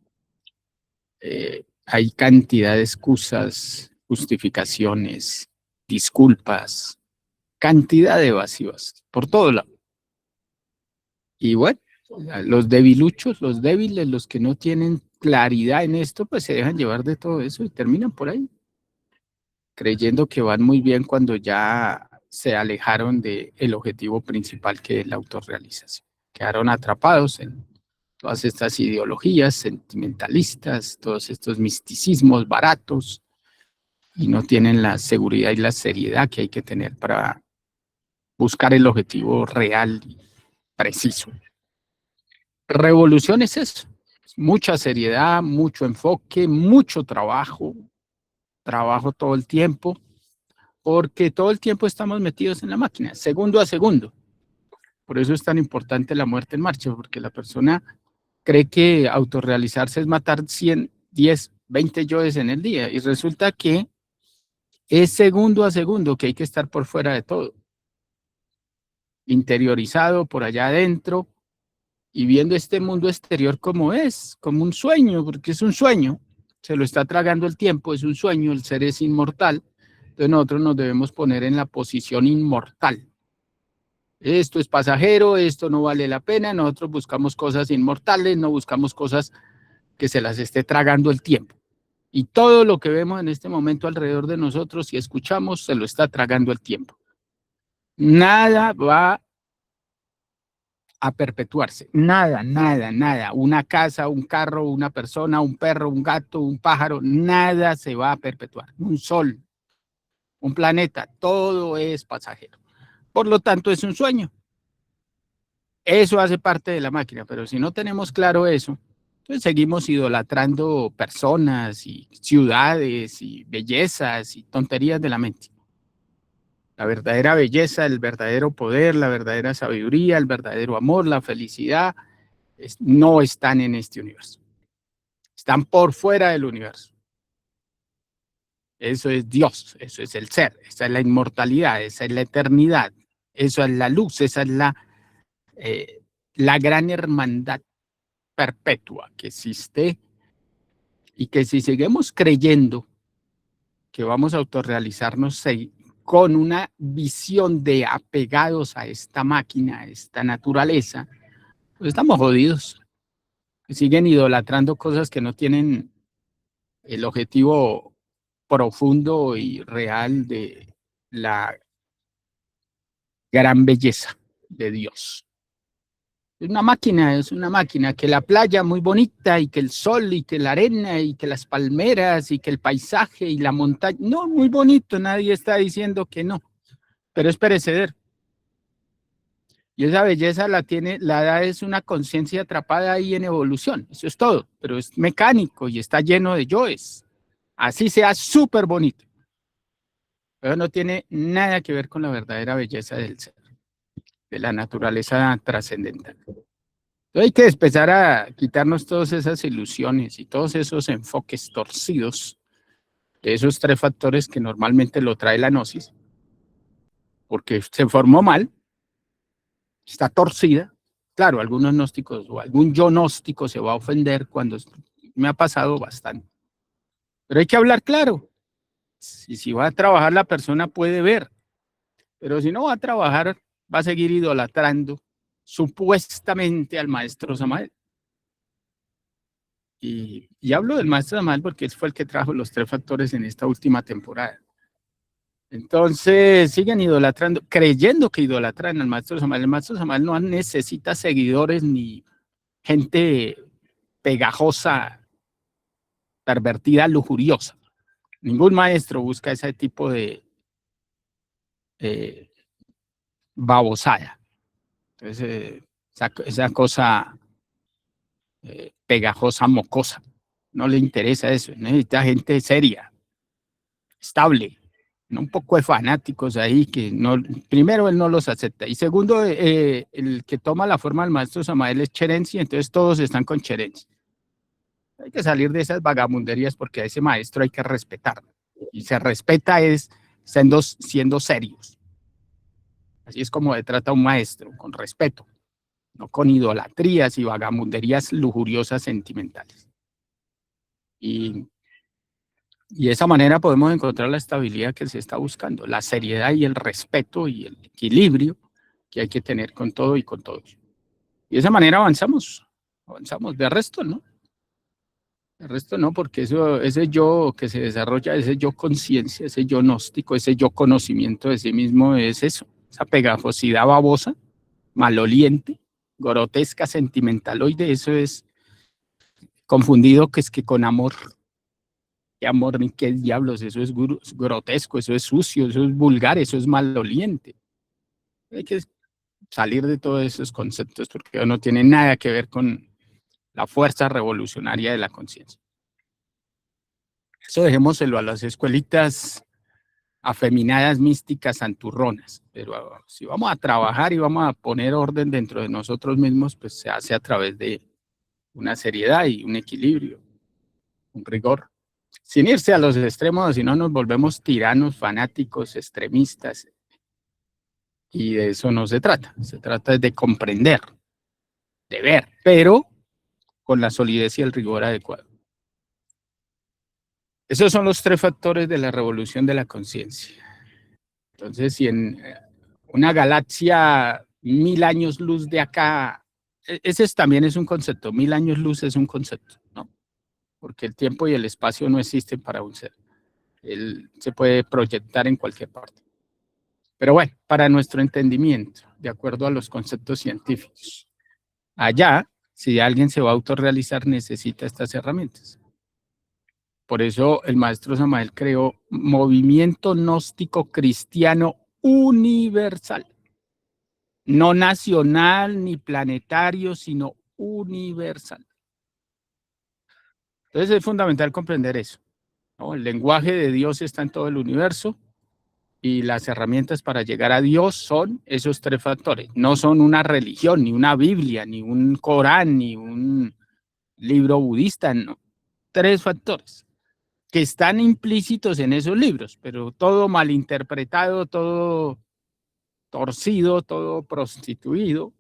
Hay cantidad de excusas, justificaciones, disculpas, cantidad de evasivas por todo lado. Y bueno, los debiluchos, los débiles, los que no tienen claridad en esto, pues se dejan llevar de todo eso y terminan por ahí, creyendo que van muy bien cuando ya se alejaron del objetivo principal, que es la autorrealización. Quedaron atrapados en todas estas ideologías sentimentalistas, todos estos misticismos baratos, y no tienen la seguridad y la seriedad que hay que tener para buscar el objetivo real y preciso. Revolución es eso: mucha seriedad, mucho enfoque, mucho trabajo, trabajo todo el tiempo, porque todo el tiempo estamos metidos en la máquina, segundo a segundo. Por eso es tan importante la muerte en marcha, porque la persona cree que autorrealizarse es matar 100, 10, 20 yoes en el día, y resulta que es segundo a segundo que hay que estar por fuera de todo, interiorizado por allá adentro y viendo este mundo exterior como es, como un sueño, porque es un sueño, se lo está tragando el tiempo, es un sueño, el ser es inmortal. Entonces nosotros nos debemos poner en la posición inmortal. Esto es pasajero, esto no vale la pena, nosotros buscamos cosas inmortales, no buscamos cosas que se las esté tragando el tiempo. Y todo lo que vemos en este momento alrededor de nosotros y escuchamos, se lo está tragando el tiempo. Nada va a perpetuarse. Nada, nada, nada. Una casa, un carro, una persona, un perro, un gato, un pájaro, nada se va a perpetuar. Un sol, un planeta, todo es pasajero. Por lo tanto, es un sueño. Eso hace parte de la máquina, pero si no tenemos claro eso, pues seguimos idolatrando personas y ciudades y bellezas y tonterías de la mente. La verdadera belleza, el verdadero poder, la verdadera sabiduría, el verdadero amor, la felicidad, no están en este universo. Están por fuera del universo. Eso es Dios, eso es el ser, esa es la inmortalidad, esa es la eternidad, eso es la luz, esa es la gran hermandad perpetua que existe, y que si seguimos creyendo que vamos a autorrealizarnos con una visión de apegados a esta máquina, a esta naturaleza, pues estamos jodidos. Siguen idolatrando cosas que no tienen el objetivo profundo y real de la gran belleza de Dios. es una máquina, que la playa muy bonita y que el sol y que la arena y que las palmeras y que el paisaje y la montaña, no, muy bonito, nadie está diciendo que no, pero es perecedero. Y esa belleza la da es una conciencia atrapada ahí en evolución, eso es todo, pero es mecánico y está lleno de yoes, así sea súper bonito, pero no tiene nada que ver con la verdadera belleza del ser, de la naturaleza trascendental. Hay que empezar a quitarnos todas esas ilusiones y todos esos enfoques torcidos de esos tres factores que normalmente lo trae la gnosis, porque se formó mal, está torcida. Claro, algunos gnósticos o algún yo gnóstico se va a ofender cuando me ha pasado bastante. Pero hay que hablar claro. Si va a trabajar la persona puede ver, pero si no va a trabajar va a seguir idolatrando supuestamente al maestro Samael. Y hablo del maestro Samael porque él fue el que trajo los tres factores en esta última temporada. Entonces siguen idolatrando, creyendo que idolatran al maestro Samael. El maestro Samael no necesita seguidores ni gente pegajosa, pervertida, lujuriosa. Ningún maestro busca ese tipo de babosada. Entonces, esa cosa pegajosa, mocosa. No le interesa eso. Necesita gente seria, estable. ¿No? Un poco de fanáticos ahí que no, primero él no los acepta y segundo el que toma la forma del maestro Samael es Cherenzi, entonces todos están con Cherenzi. Hay que salir de esas vagabunderías porque a ese maestro hay que respetarlo y se respeta es siendo serios. Así es como se trata a un maestro, con respeto, no con idolatrías y vagabunderías lujuriosas sentimentales. Y de esa manera podemos encontrar la estabilidad que se está buscando, la seriedad y el respeto y el equilibrio que hay que tener con todo y con todos. Y de esa manera avanzamos. De resto, ¿no? De resto no, porque ese yo que se desarrolla, ese yo conciencia, ese yo gnóstico, ese yo conocimiento de sí mismo es eso, esa pegajosidad babosa, maloliente, grotesca, sentimentaloide, eso es confundido que es que con amor. ¿Qué amor ni qué diablos? Eso es grotesco, eso es sucio, eso es vulgar, eso es maloliente. Hay que salir de todos esos conceptos porque no tiene nada que ver con la fuerza revolucionaria de la conciencia. Eso dejémoselo a las escuelitas afeminadas, místicas, santurronas. Pero si vamos a trabajar y vamos a poner orden dentro de nosotros mismos, pues se hace a través de una seriedad y un equilibrio, un rigor. Sin irse a los extremos, si no nos volvemos tiranos, fanáticos, extremistas. Y de eso no se trata. Se trata de comprender, de ver, pero con la solidez y el rigor adecuado. Esos son los tres factores de la revolución de la conciencia. Entonces, si en una galaxia 1000 años luz de acá, ese también es un concepto, 1000 años luz es un concepto, ¿no? Porque el tiempo y el espacio no existen para un ser. Él se puede proyectar en cualquier parte. Pero bueno, para nuestro entendimiento, de acuerdo a los conceptos científicos, allá, si alguien se va a autorrealizar, necesita estas herramientas. Por eso el maestro Samael creó movimiento gnóstico cristiano universal. No nacional ni planetario, sino universal. Entonces es fundamental comprender eso, ¿no? El lenguaje de Dios está en todo el universo y las herramientas para llegar a Dios son esos tres factores. No son una religión, ni una Biblia, ni un Corán, ni un libro budista, no. Tres factores que están implícitos en esos libros, pero todo malinterpretado, todo torcido, todo prostituido.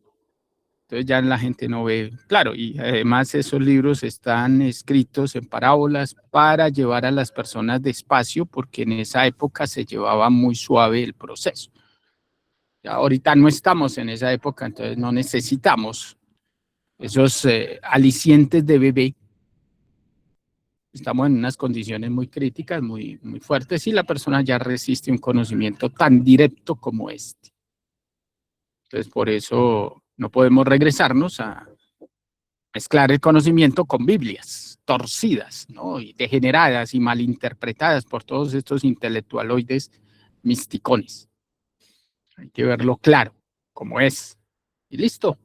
Entonces ya la gente no ve claro, y además esos libros están escritos en parábolas para llevar a las personas despacio, porque en esa época se llevaba muy suave el proceso. Ya ahorita no estamos en esa época, entonces no necesitamos esos alicientes de bebé. Estamos en unas condiciones muy críticas, muy fuertes, y la persona ya resiste un conocimiento tan directo como este. Entonces, por eso No podemos regresarnos a mezclar el conocimiento con Biblias torcidas, ¿no? Y degeneradas y malinterpretadas por todos estos intelectualoides misticones. Hay que verlo claro, como es. Y listo.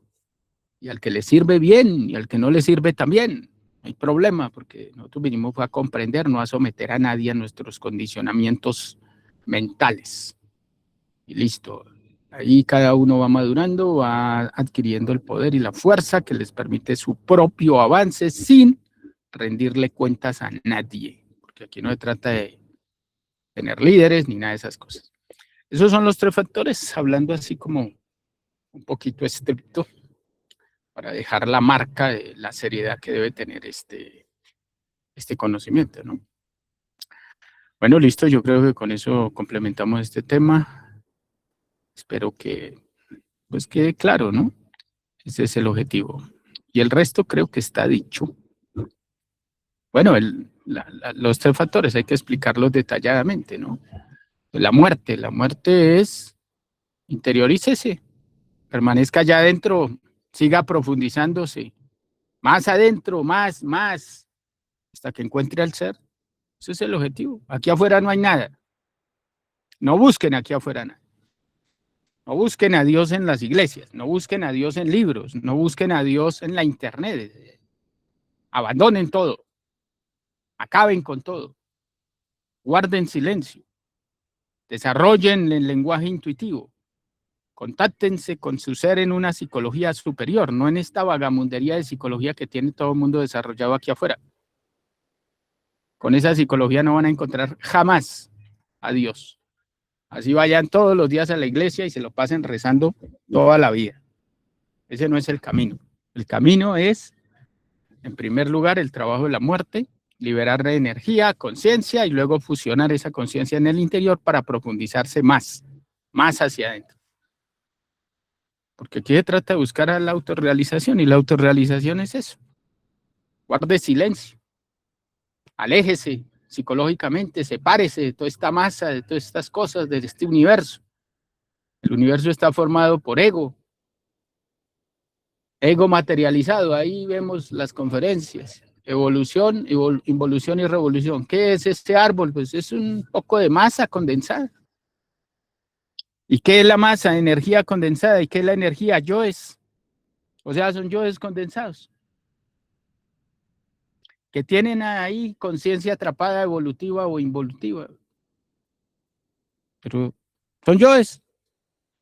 Y al que le sirve bien y al que no le sirve también. No hay problema, porque nosotros vinimos a comprender, no a someter a nadie a nuestros condicionamientos mentales. Y listo. Ahí cada uno va madurando, va adquiriendo el poder y la fuerza que les permite su propio avance sin rendirle cuentas a nadie. Porque aquí no se trata de tener líderes ni nada de esas cosas. Esos son los tres factores, hablando así como un poquito estricto, para dejar la marca de la seriedad que debe tener este conocimiento, ¿no? Bueno, listo, yo creo que con eso complementamos este tema. Espero que pues quede claro, ¿no? Ese es el objetivo. Y el resto creo que está dicho. Bueno, los tres factores hay que explicarlos detalladamente, ¿no? La muerte es interiorícese, permanezca allá adentro, siga profundizándose, más adentro, más, hasta que encuentre al ser. Ese es el objetivo. Aquí afuera no hay nada. No busquen aquí afuera nada. No busquen a Dios en las iglesias, no busquen a Dios en libros, no busquen a Dios en la internet. Abandonen todo, acaben con todo, guarden silencio, desarrollen el lenguaje intuitivo, contáctense con su ser en una psicología superior, no en esta vagamundería de psicología que tiene todo el mundo desarrollado aquí afuera. Con esa psicología no van a encontrar jamás a Dios. Así vayan todos los días a la iglesia y se lo pasen rezando toda la vida. Ese no es el camino. El camino es, en primer lugar, el trabajo de la muerte, liberar de energía, conciencia y luego fusionar esa conciencia en el interior para profundizarse más hacia adentro. Porque aquí se trata de buscar a la autorrealización y la autorrealización es eso. Guarde silencio, aléjese psicológicamente, sepárese de toda esta masa, de todas estas cosas, de este universo. El universo está formado por ego materializado. Ahí vemos las conferencias. Evolución, involución y revolución. ¿Qué es este árbol? Pues es un poco de masa condensada. ¿Y qué es la masa? Energía condensada. ¿Y qué es la energía? Yoes. O sea, son yoes condensados. Que tienen ahí conciencia atrapada, evolutiva o involutiva. Pero son yoes.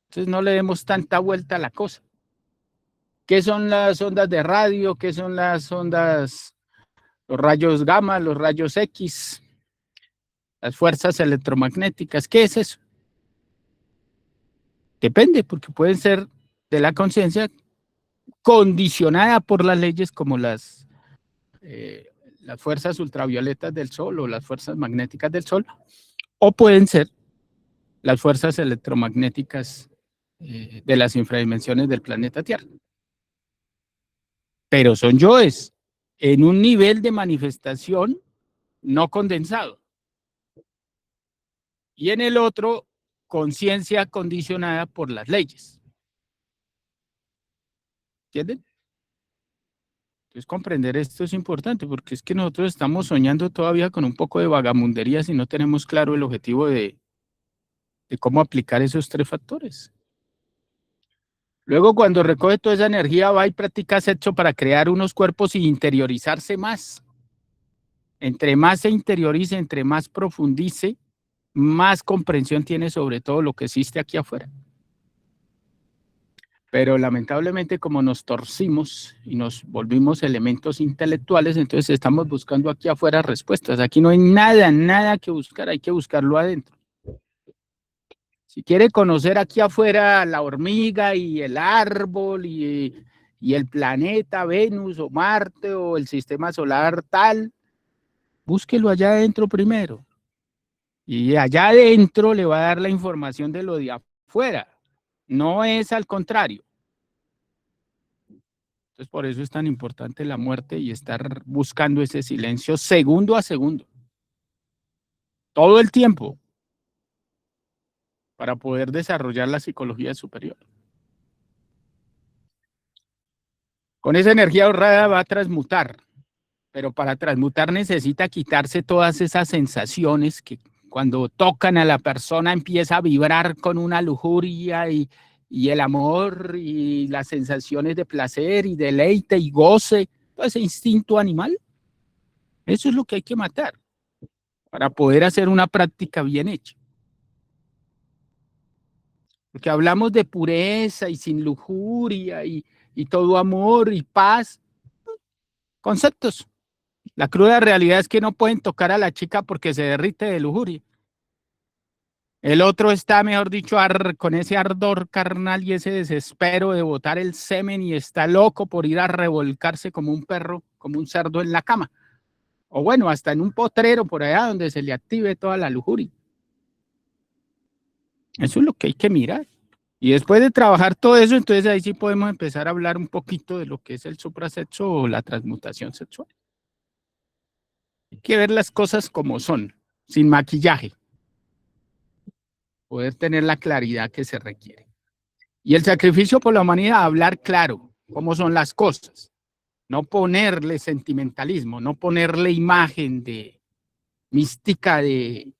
Entonces no le demos tanta vuelta a la cosa. ¿Qué son las ondas de radio? ¿Qué son las ondas, los rayos gamma, los rayos X? Las fuerzas electromagnéticas, ¿qué es eso? Depende, porque pueden ser de la conciencia condicionada por las leyes como las fuerzas ultravioletas del Sol o las fuerzas magnéticas del Sol, o pueden ser las fuerzas electromagnéticas de las infradimensiones del planeta Tierra. Pero son yoes en un nivel de manifestación no condensado. Y en el otro, conciencia condicionada por las leyes. ¿Entienden? Entonces, comprender esto es importante porque es que nosotros estamos soñando todavía con un poco de vagamundería si no tenemos claro el objetivo de cómo aplicar esos tres factores. Luego, cuando recoge toda esa energía, va y practica sexo para crear unos cuerpos y interiorizarse más. Entre más se interiorice, entre más profundice, más comprensión tiene sobre todo lo que existe aquí afuera. Pero lamentablemente como nos torcimos y nos volvimos elementos intelectuales, entonces estamos buscando aquí afuera respuestas. Aquí no hay nada que buscar, hay que buscarlo adentro. Si quiere conocer aquí afuera la hormiga y el árbol y el planeta Venus o Marte o el sistema solar tal, búsquelo allá adentro primero. Y allá adentro le va a dar la información de lo de afuera. No es al contrario. Entonces, por eso es tan importante la muerte y estar buscando ese silencio segundo a segundo. Todo el tiempo. Para poder desarrollar la psicología superior. Con esa energía ahorrada va a transmutar, pero para transmutar necesita quitarse todas esas sensaciones que cuando tocan a la persona empieza a vibrar con una lujuria y el amor y las sensaciones de placer y deleite y goce, todo ese instinto animal. Eso es lo que hay que matar para poder hacer una práctica bien hecha. Porque hablamos de pureza y sin lujuria y todo amor y paz, conceptos. La cruda realidad es que no pueden tocar a la chica porque se derrite de lujuria. El otro está, mejor dicho, con ese ardor carnal y ese desespero de botar el semen y está loco por ir a revolcarse como un perro, como un cerdo en la cama. O bueno, hasta en un potrero por allá donde se le active toda la lujuria. Eso es lo que hay que mirar. Y después de trabajar todo eso, entonces ahí sí podemos empezar a hablar un poquito de lo que es el suprasexo o la transmutación sexual. Hay que ver las cosas como son, sin maquillaje. Poder tener la claridad que se requiere. Y el sacrificio por la humanidad, hablar claro cómo son las cosas. No ponerle sentimentalismo, no ponerle imagen de mística de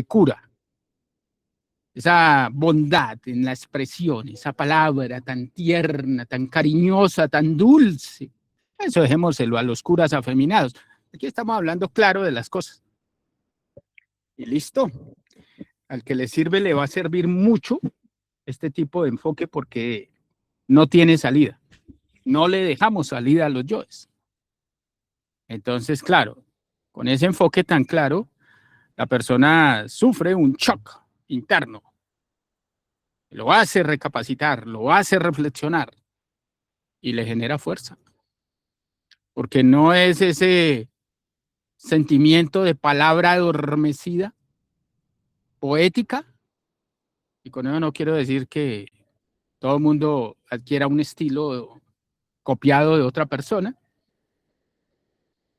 cura. Esa bondad en la expresión, esa palabra tan tierna, tan cariñosa, tan dulce. Eso dejémoselo a los curas afeminados. Aquí estamos hablando claro de las cosas. Y listo. Al que le sirve le va a servir mucho este tipo de enfoque porque no tiene salida. No le dejamos salida a los yoes. Entonces, claro, con ese enfoque tan claro, la persona sufre un shock interno. Lo hace recapacitar, lo hace reflexionar y le genera fuerza. Porque no es ese sentimiento de palabra adormecida, poética, y con eso no quiero decir que todo el mundo adquiera un estilo copiado de otra persona,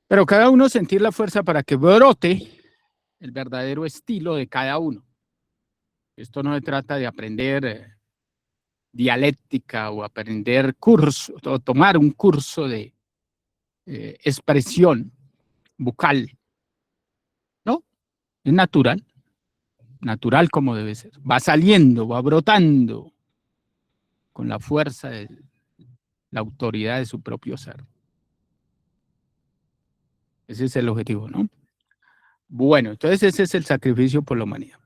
pero cada uno sentir la fuerza para que brote el verdadero estilo de cada uno. Esto no se trata de aprender dialéctica o aprender curso o tomar un curso de expresión bucal, ¿no? Es natural, natural como debe ser. Va saliendo, va brotando con la fuerza de la autoridad de su propio ser. Ese es el objetivo, ¿no? Bueno, entonces ese es el sacrificio por la humanidad.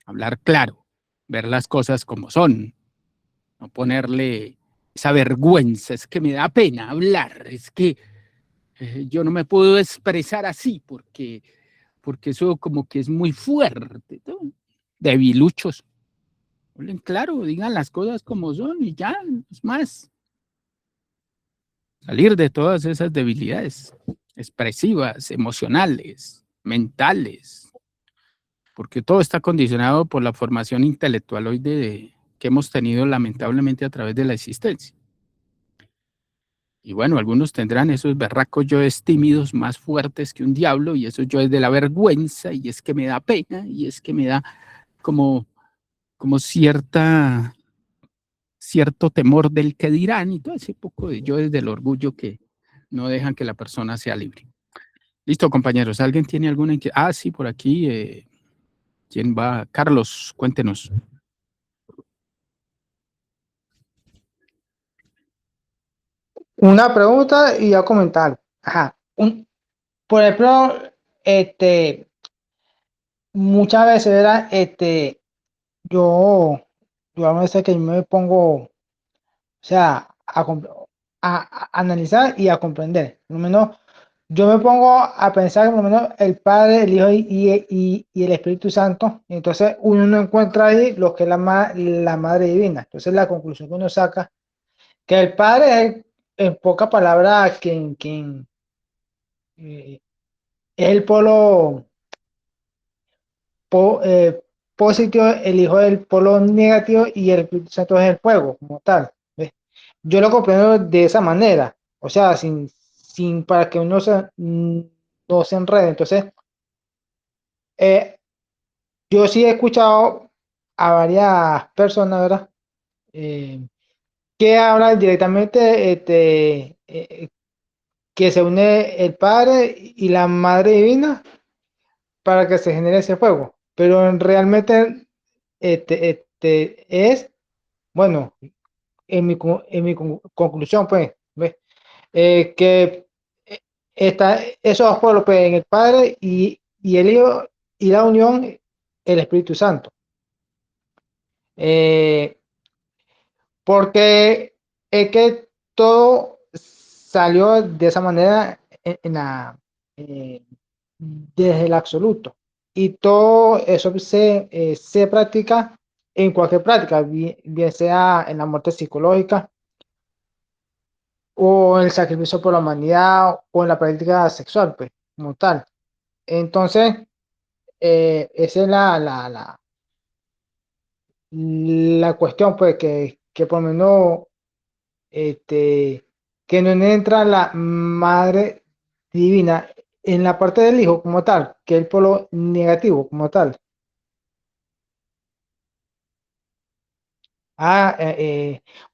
Hablar claro, ver las cosas como son, no ponerle esa vergüenza, es que me da pena hablar, es que yo no me puedo expresar así porque eso como que es muy fuerte, ¿no? Debiluchos. Hablen claro, digan las cosas como son y ya, es más. Salir de todas esas debilidades expresivas, emocionales, mentales, porque todo está condicionado por la formación intelectual hoy que hemos tenido lamentablemente a través de la existencia. Y bueno, algunos tendrán esos berracos yoes tímidos más fuertes que un diablo y esos yoes de la vergüenza y es que me da pena y es que me da como, como cierto temor del que dirán y todo ese poco de yoes del orgullo que no dejan que la persona sea libre. Listo, compañeros. ¿Alguien tiene alguna inquietud? Ah, sí, por aquí. ¿Quién va? Carlos, cuéntenos. Una pregunta y a comentar. Ajá. Por ejemplo, este, muchas veces, ¿verdad? Yo, yo a veces que me pongo, o sea, a analizar y a comprender. Por lo menos, yo me pongo a pensar que por lo menos el Padre, el Hijo y el Espíritu Santo, entonces uno no encuentra ahí lo que es la Madre Divina. Entonces la conclusión que uno saca, que el Padre es, en pocas palabras, quien eh, es el polo positivo, el hijo del polo negativo y el Espíritu Santo es el fuego como tal. ¿Ves? Yo lo comprendo de esa manera, o sea, sin para que uno no se enrede. Entonces, eh, yo sí he escuchado a varias personas, ¿verdad? que habla directamente que se une el Padre y la Madre Divina para que se genere ese fuego. Pero realmente es, bueno, conclusión, pues, ¿ves? Que esos dos pueblos, pues, en el Padre y el Hijo y la unión, el Espíritu Santo. Porque es que todo salió de esa manera eh, desde el absoluto. Y todo eso se practica en cualquier práctica, bien sea en la muerte psicológica o en el sacrificio por la humanidad o en la práctica sexual, pues, como tal. Entonces, esa es la cuestión, pues, que por lo menos que no entra la madre divina en la parte del hijo como tal, que es el polo negativo como tal.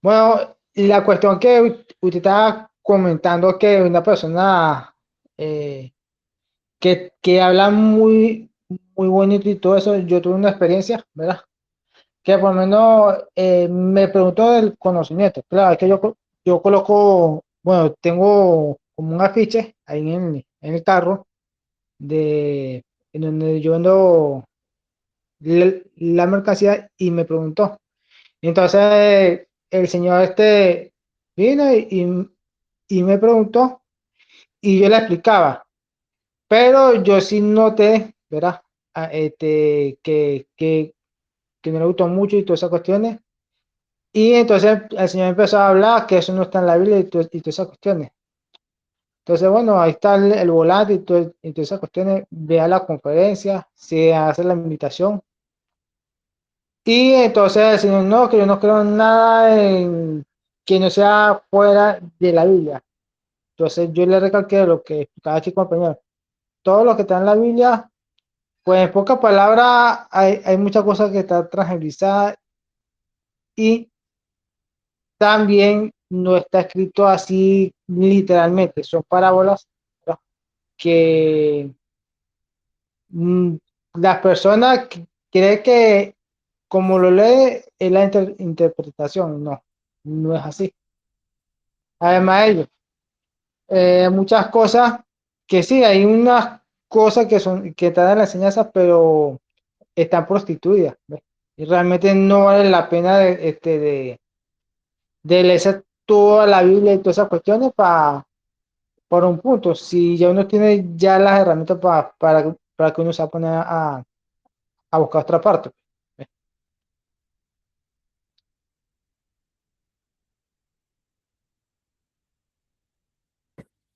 Bueno, la cuestión que usted estaba comentando que una persona eh, que habla muy bonito y todo eso, yo tuve una experiencia, ¿verdad? Que por lo menos me preguntó del conocimiento. Claro, es que yo coloco, bueno, tengo como un afiche ahí en el carro en donde yo vendo la mercancía y me preguntó. Y entonces el señor vino y me preguntó y yo le explicaba, pero yo sí noté, ¿verdad? Que no le gustó mucho y todas esas cuestiones. Y entonces el Señor empezó a hablar que eso no está en la Biblia y todas esas cuestiones. Entonces, bueno, ahí está el volante y todas esas cuestiones. Vea la conferencia, se hace la invitación. Y entonces el Señor, no, que yo no creo en nada que no sea fuera de la Biblia. Entonces yo le recalqué lo que explicaba aquí, compañero. Todo lo que está en la Biblia, pues en pocas palabras, hay muchas cosas que están transgresadas y también no está escrito así literalmente, son parábolas, ¿no? Que mm, las personas creen que como lo lee es la interpretación, no es así. Además de ello, muchas cosas que sí, hay unas cosas que te dan la enseñanza, pero están prostituidas, ¿ves? Y realmente no vale la pena de leerse toda la Biblia y todas esas cuestiones por un punto. Si ya uno tiene ya las herramientas para que uno se pone a buscar otra parte.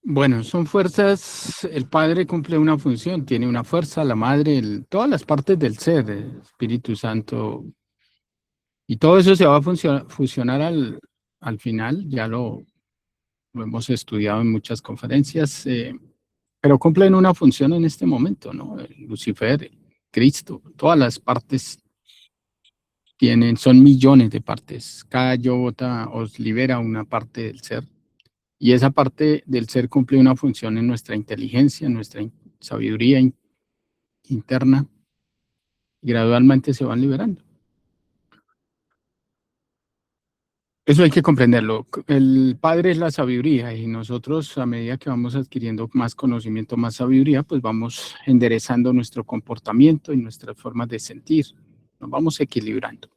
Bueno, son fuerzas, el padre cumple una función, tiene una fuerza, la madre, todas las partes del ser, el Espíritu Santo, y todo eso se va a fusionar al final, ya lo hemos estudiado en muchas conferencias, pero cumplen una función en este momento, ¿no? Lucifer, Cristo, todas las partes son millones de partes. Cada yota os libera una parte del ser. Y esa parte del ser cumple una función en nuestra inteligencia, en nuestra sabiduría interna, y gradualmente se van liberando. Eso hay que comprenderlo. El Padre es la sabiduría y nosotros, a medida que vamos adquiriendo más conocimiento, más sabiduría, pues vamos enderezando nuestro comportamiento y nuestras formas de sentir. Nos vamos equilibrando.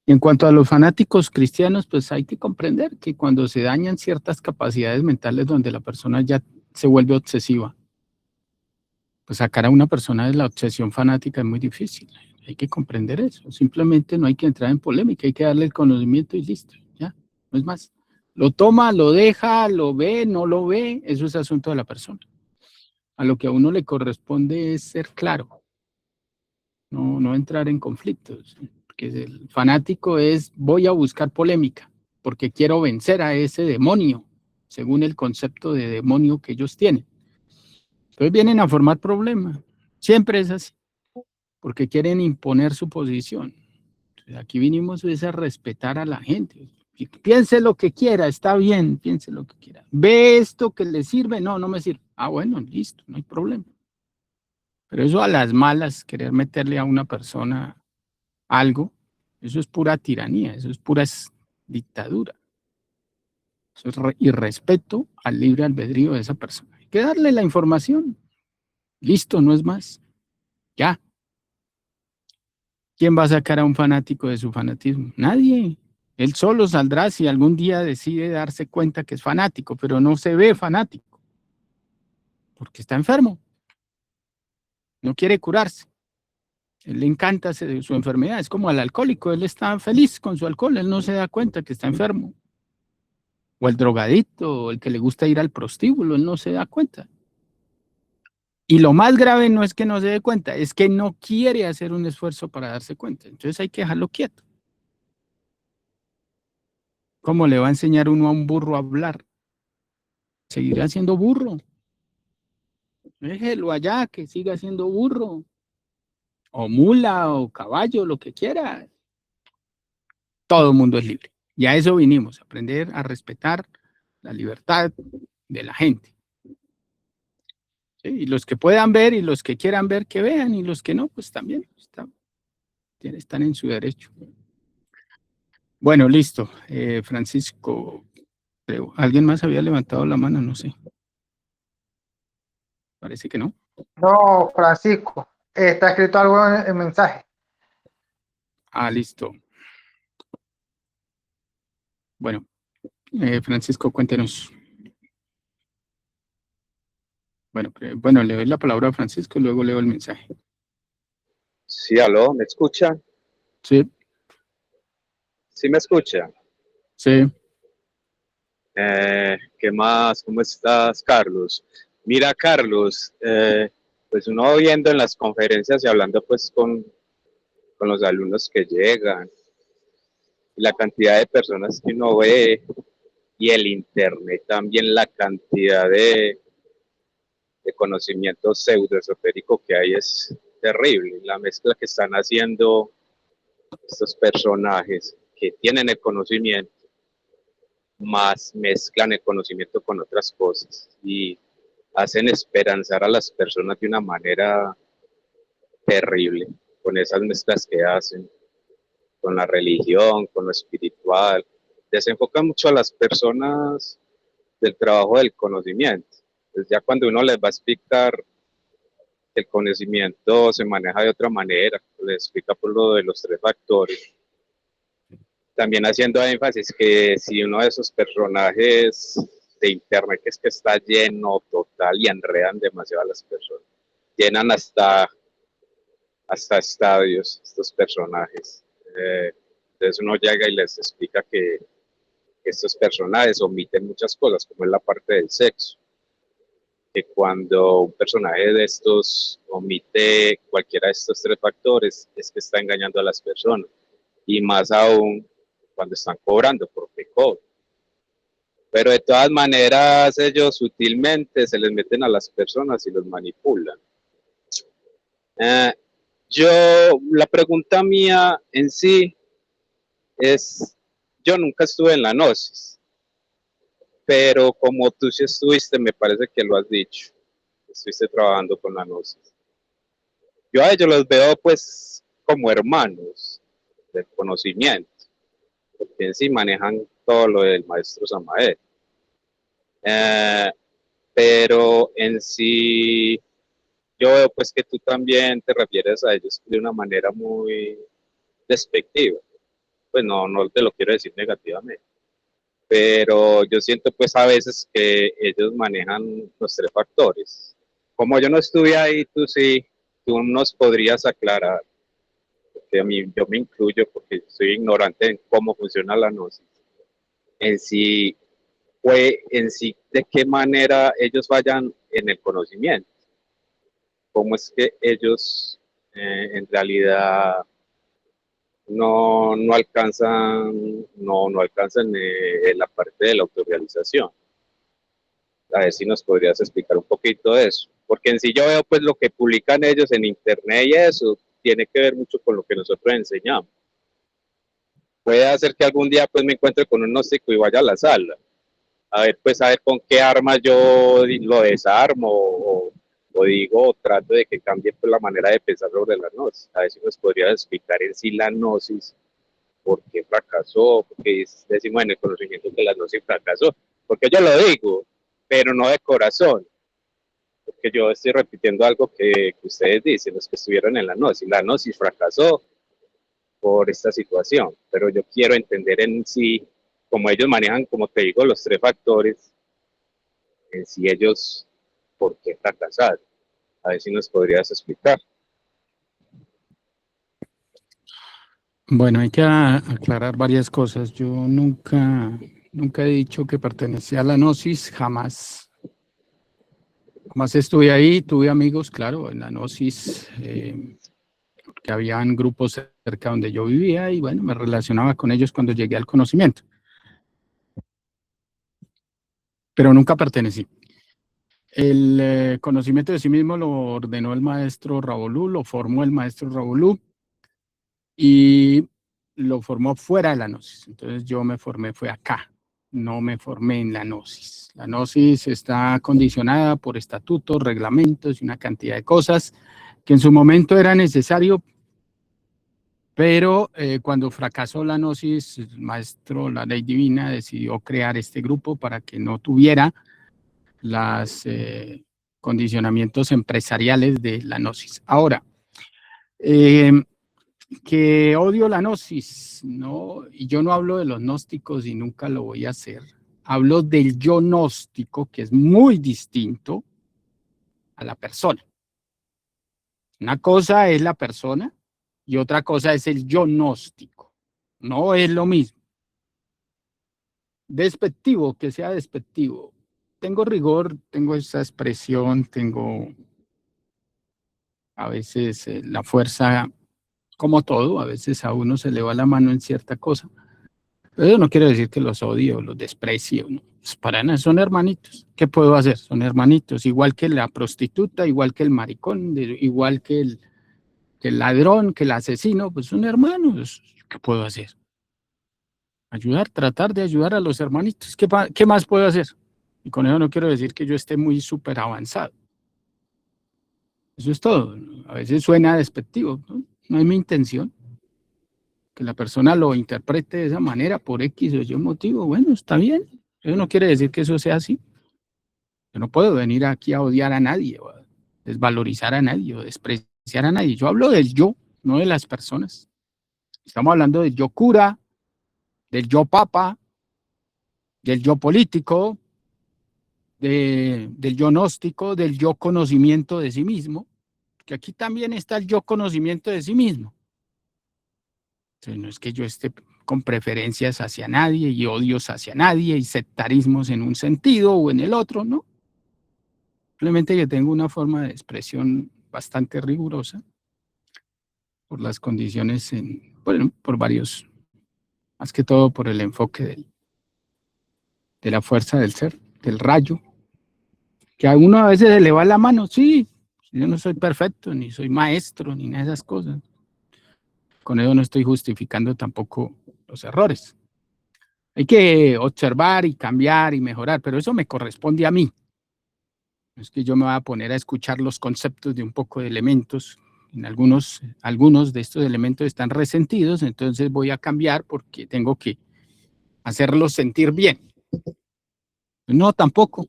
Y en cuanto a los fanáticos cristianos, pues hay que comprender que cuando se dañan ciertas capacidades mentales donde la persona ya se vuelve obsesiva, pues sacar a una persona de la obsesión fanática es muy difícil. Hay que comprender eso. Simplemente no hay que entrar en polémica, hay que darle el conocimiento y listo, ya, no es más. Lo toma, lo deja, lo ve, no lo ve, eso es asunto de la persona. A lo que a uno le corresponde es ser claro, no entrar en conflictos. Porque el fanático es voy a buscar polémica, porque quiero vencer a ese demonio, según el concepto de demonio que ellos tienen. Entonces vienen a formar problemas. Siempre es así, porque quieren imponer su posición. Entonces, aquí vinimos es a respetar a la gente. Piense lo que quiera, está bien, piense lo que quiera. ¿Ve esto que le sirve? No, no me sirve. Ah, bueno, listo, no hay problema. Pero eso a las malas, querer meterle a una persona algo, eso es pura tiranía, eso es pura dictadura. Eso es irrespeto al libre albedrío de esa persona. Hay que darle la información. Listo, no es más. Ya. ¿Quién va a sacar a un fanático de su fanatismo? Nadie. Él solo saldrá si algún día decide darse cuenta que es fanático, pero no se ve fanático, porque está enfermo. No quiere curarse. Él le encanta su enfermedad. Es como al alcohólico. Él está feliz con su alcohol. Él no se da cuenta que está enfermo. O el drogadicto, o el que le gusta ir al prostíbulo. Él no se da cuenta. Y lo más grave no es que no se dé cuenta, es que no quiere hacer un esfuerzo para darse cuenta. Entonces hay que dejarlo quieto. ¿Cómo le va a enseñar uno a un burro a hablar? Seguirá siendo burro. Déjelo allá, que siga siendo burro. O mula, o caballo, lo que quiera. Todo el mundo es libre. Y a eso vinimos, a aprender a respetar la libertad de la gente. ¿Sí? Y los que puedan ver y los que quieran ver, que vean, y los que no, pues también están en su derecho. Bueno, listo. Francisco, creo. ¿Alguien más había levantado la mano? No sé. Parece que no. No, Francisco, está escrito algo en el mensaje. Ah, listo. Bueno, Francisco, cuéntenos. Bueno, le doy la palabra a Francisco y luego leo el mensaje. Sí, aló, ¿me escucha? Sí, Sí, me escucha. sí. ¿Qué más? ¿Cómo estás, Carlos? Mira, Carlos, pues uno viendo en las conferencias y hablando pues con los alumnos que llegan, y la cantidad de personas que uno ve, y el internet también, la cantidad de conocimiento pseudoesotérico que hay es terrible. La mezcla que están haciendo estos personajes que tienen el conocimiento, más mezclan el conocimiento con otras cosas y hacen esperanzar a las personas de una manera terrible, con esas mezclas que hacen, con la religión, con lo espiritual. Desenfocan mucho a las personas del trabajo del conocimiento. Pues ya cuando uno les va a explicar que el conocimiento se maneja de otra manera, les explica por lo de los 3 factores, también haciendo énfasis que si uno de esos personajes de internet que es que está lleno total y enredan demasiado a las personas, llenan hasta estadios estos personajes. Entonces uno llega y les explica que estos personajes omiten muchas cosas, como es la parte del sexo, que cuando un personaje de estos omite cualquiera de estos 3 factores es que está engañando a las personas, y más aún cuando están cobrando, porque cobran. Pero de todas maneras ellos sutilmente se les meten a las personas y los manipulan. Yo, la pregunta mía en sí es, yo nunca estuve en la gnosis, pero como tú sí estuviste, me parece que lo has dicho, estuviste trabajando con la gnosis. Yo a ellos los veo pues como hermanos del conocimiento, porque en sí manejan todo lo del maestro Samael. Pero en sí yo veo pues que tú también te refieres a ellos de una manera muy despectiva. Pues no te lo quiero decir negativamente, pero yo siento pues a veces que ellos manejan los 3 factores. Como yo no estuve ahí, tú sí, tú nos podrías aclarar, porque a mí yo me incluyo porque soy ignorante en cómo funciona la gnosis. En sí, de qué manera ellos fallan en el conocimiento, cómo es que ellos en realidad no alcanzan la parte de la autorrealización. A ver si nos podrías explicar un poquito de eso, porque en sí yo veo pues lo que publican ellos en internet y eso tiene que ver mucho con lo que nosotros enseñamos. puede hacer que algún día pues me encuentre con un gnóstico y vaya a la sala. A ver con qué arma yo lo desarmo o digo, o trato de que cambie pues, la manera de pensar sobre la gnosis. A ver si nos podría explicar en sí la gnosis, por qué fracasó, porque decimos en el conocimiento que la gnosis fracasó. Porque yo lo digo, pero no de corazón. Porque yo estoy repitiendo algo que ustedes dicen, los que estuvieron en la gnosis. La gnosis fracasó por esta situación, pero yo quiero entender en sí, como ellos manejan, como te digo, los tres factores, en sí ellos, ¿por qué fracasaron? A ver si nos podrías explicar. Bueno, hay que aclarar varias cosas. Yo nunca he dicho que pertenecía a la Gnosis, jamás estuve ahí, tuve amigos, claro, en la Gnosis, que habían grupos cerca donde yo vivía y bueno, me relacionaba con ellos cuando llegué al conocimiento. Pero nunca pertenecí. El conocimiento de sí mismo lo ordenó el maestro Ravolú, lo formó el maestro Ravolú y lo formó fuera de la gnosis. Entonces yo me formé, fue acá, no me formé en la gnosis. La gnosis está condicionada por estatutos, reglamentos y una cantidad de cosas que en su momento era necesario, pero cuando fracasó la gnosis, el maestro, la ley divina, decidió crear este grupo para que no tuviera los condicionamientos empresariales de la gnosis. Ahora, que odio la gnosis, ¿no? Y yo no hablo de los gnósticos y nunca lo voy a hacer. Hablo del yo gnóstico, que es muy distinto a la persona. Una cosa es la persona y otra cosa es el yo gnóstico. No es lo mismo. Despectivo, que sea despectivo. Tengo rigor, tengo esa expresión, tengo a veces la fuerza, como todo, a veces a uno se le va la mano en cierta cosa. Pero eso no quiere decir que los odio, los desprecio, ¿no? Pues para nada, son hermanitos. ¿Qué puedo hacer? Son hermanitos, igual que la prostituta, igual que el maricón, igual que el ladrón, que el asesino, pues son hermanos. ¿Qué puedo hacer? Ayudar, tratar de ayudar a los hermanitos. ¿Qué más puedo hacer? Y con eso no quiero decir que yo esté muy súper avanzado. Eso es todo. A veces suena despectivo, ¿no? No es mi intención. Que la persona lo interprete de esa manera por X o Y motivo, bueno, está bien. Eso no quiere decir que eso sea así. Yo no puedo venir aquí a odiar a nadie, o a desvalorizar a nadie, o despreciar a nadie. Yo hablo del yo, no de las personas. Estamos hablando del yo cura, del yo papa, del yo político, del yo gnóstico, del yo conocimiento de sí mismo, que aquí también está el yo conocimiento de sí mismo. Entonces, no es que yo esté con preferencias hacia nadie y odios hacia nadie y sectarismos en un sentido o en el otro, ¿no? Simplemente que tengo una forma de expresión bastante rigurosa por las condiciones, bueno, por varios, más que todo por el enfoque de la fuerza del ser, del rayo, que a uno a veces se le va la mano, sí, yo no soy perfecto, ni soy maestro, ni nada de esas cosas. Con eso no estoy justificando tampoco los errores. Hay que observar y cambiar y mejorar, pero eso me corresponde a mí. No es que yo me voy a poner a escuchar los conceptos de un poco de elementos. En algunos de estos elementos están resentidos, entonces voy a cambiar porque tengo que hacerlos sentir bien. No, tampoco.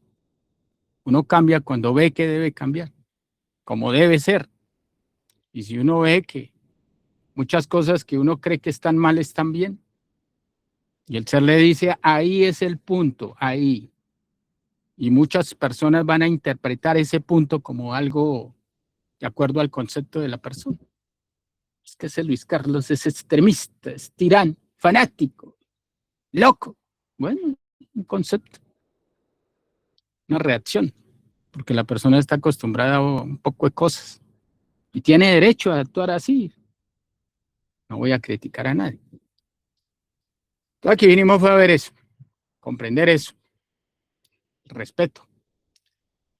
Uno cambia cuando ve que debe cambiar, como debe ser. Y si uno ve que muchas cosas que uno cree que están mal están bien, y el ser le dice, ahí es el punto, ahí. Y muchas personas van a interpretar ese punto como algo de acuerdo al concepto de la persona. Es que ese Luis Carlos es extremista, es tirano, fanático, loco. Bueno, un concepto, una reacción, porque la persona está acostumbrada a un poco de cosas y tiene derecho a actuar así. No voy a criticar a nadie. Entonces aquí vinimos fue a ver eso, comprender eso, respeto.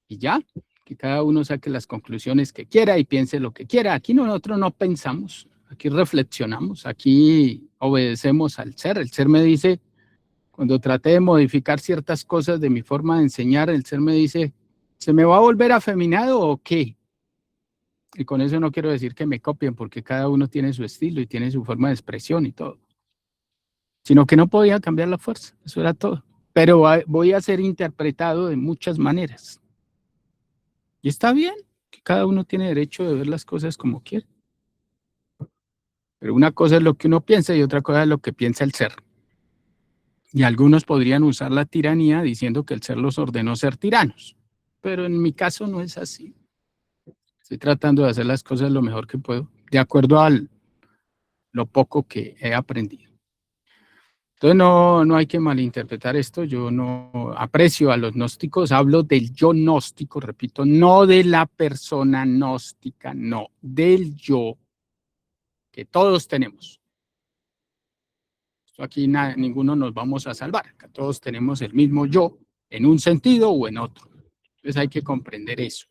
Y ya, que cada uno saque las conclusiones que quiera y piense lo que quiera. Aquí nosotros no pensamos. Aquí reflexionamos, aquí obedecemos al ser. El ser me dice, cuando traté de modificar ciertas cosas de mi forma de enseñar, el ser me dice, ¿se me va a volver afeminado o qué? Y con eso no quiero decir que me copien, porque cada uno tiene su estilo y tiene su forma de expresión y todo. Sino que no podía cambiar la fuerza, eso era todo. Pero voy a ser interpretado de muchas maneras. Y está bien, que cada uno tiene derecho de ver las cosas como quiere. Pero una cosa es lo que uno piensa y otra cosa es lo que piensa el ser. Y algunos podrían usar la tiranía diciendo que el ser los ordenó ser tiranos. Pero en mi caso no es así. Estoy tratando de hacer las cosas lo mejor que puedo, de acuerdo a lo poco que he aprendido. Entonces no hay que malinterpretar esto. Yo no aprecio a los gnósticos, hablo del yo gnóstico, repito, no de la persona gnóstica, no, del yo que todos tenemos. Aquí ninguno nos vamos a salvar, acá todos tenemos el mismo yo en un sentido o en otro. Entonces hay que comprender eso,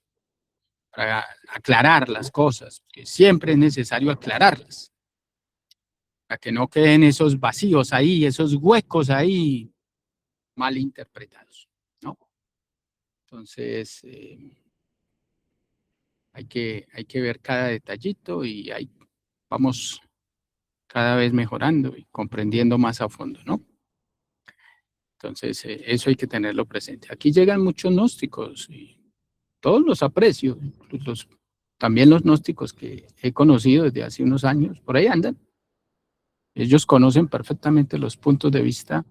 para aclarar las cosas, que siempre es necesario aclararlas, para que no queden esos vacíos ahí, esos huecos ahí mal interpretados, ¿no? Entonces, hay que ver cada detallito y ahí vamos cada vez mejorando y comprendiendo más a fondo, ¿no? Entonces, eso hay que tenerlo presente. Aquí llegan muchos gnósticos y todos los aprecio, también los gnósticos que he conocido desde hace unos años, por ahí andan. Ellos conocen perfectamente los puntos de vista,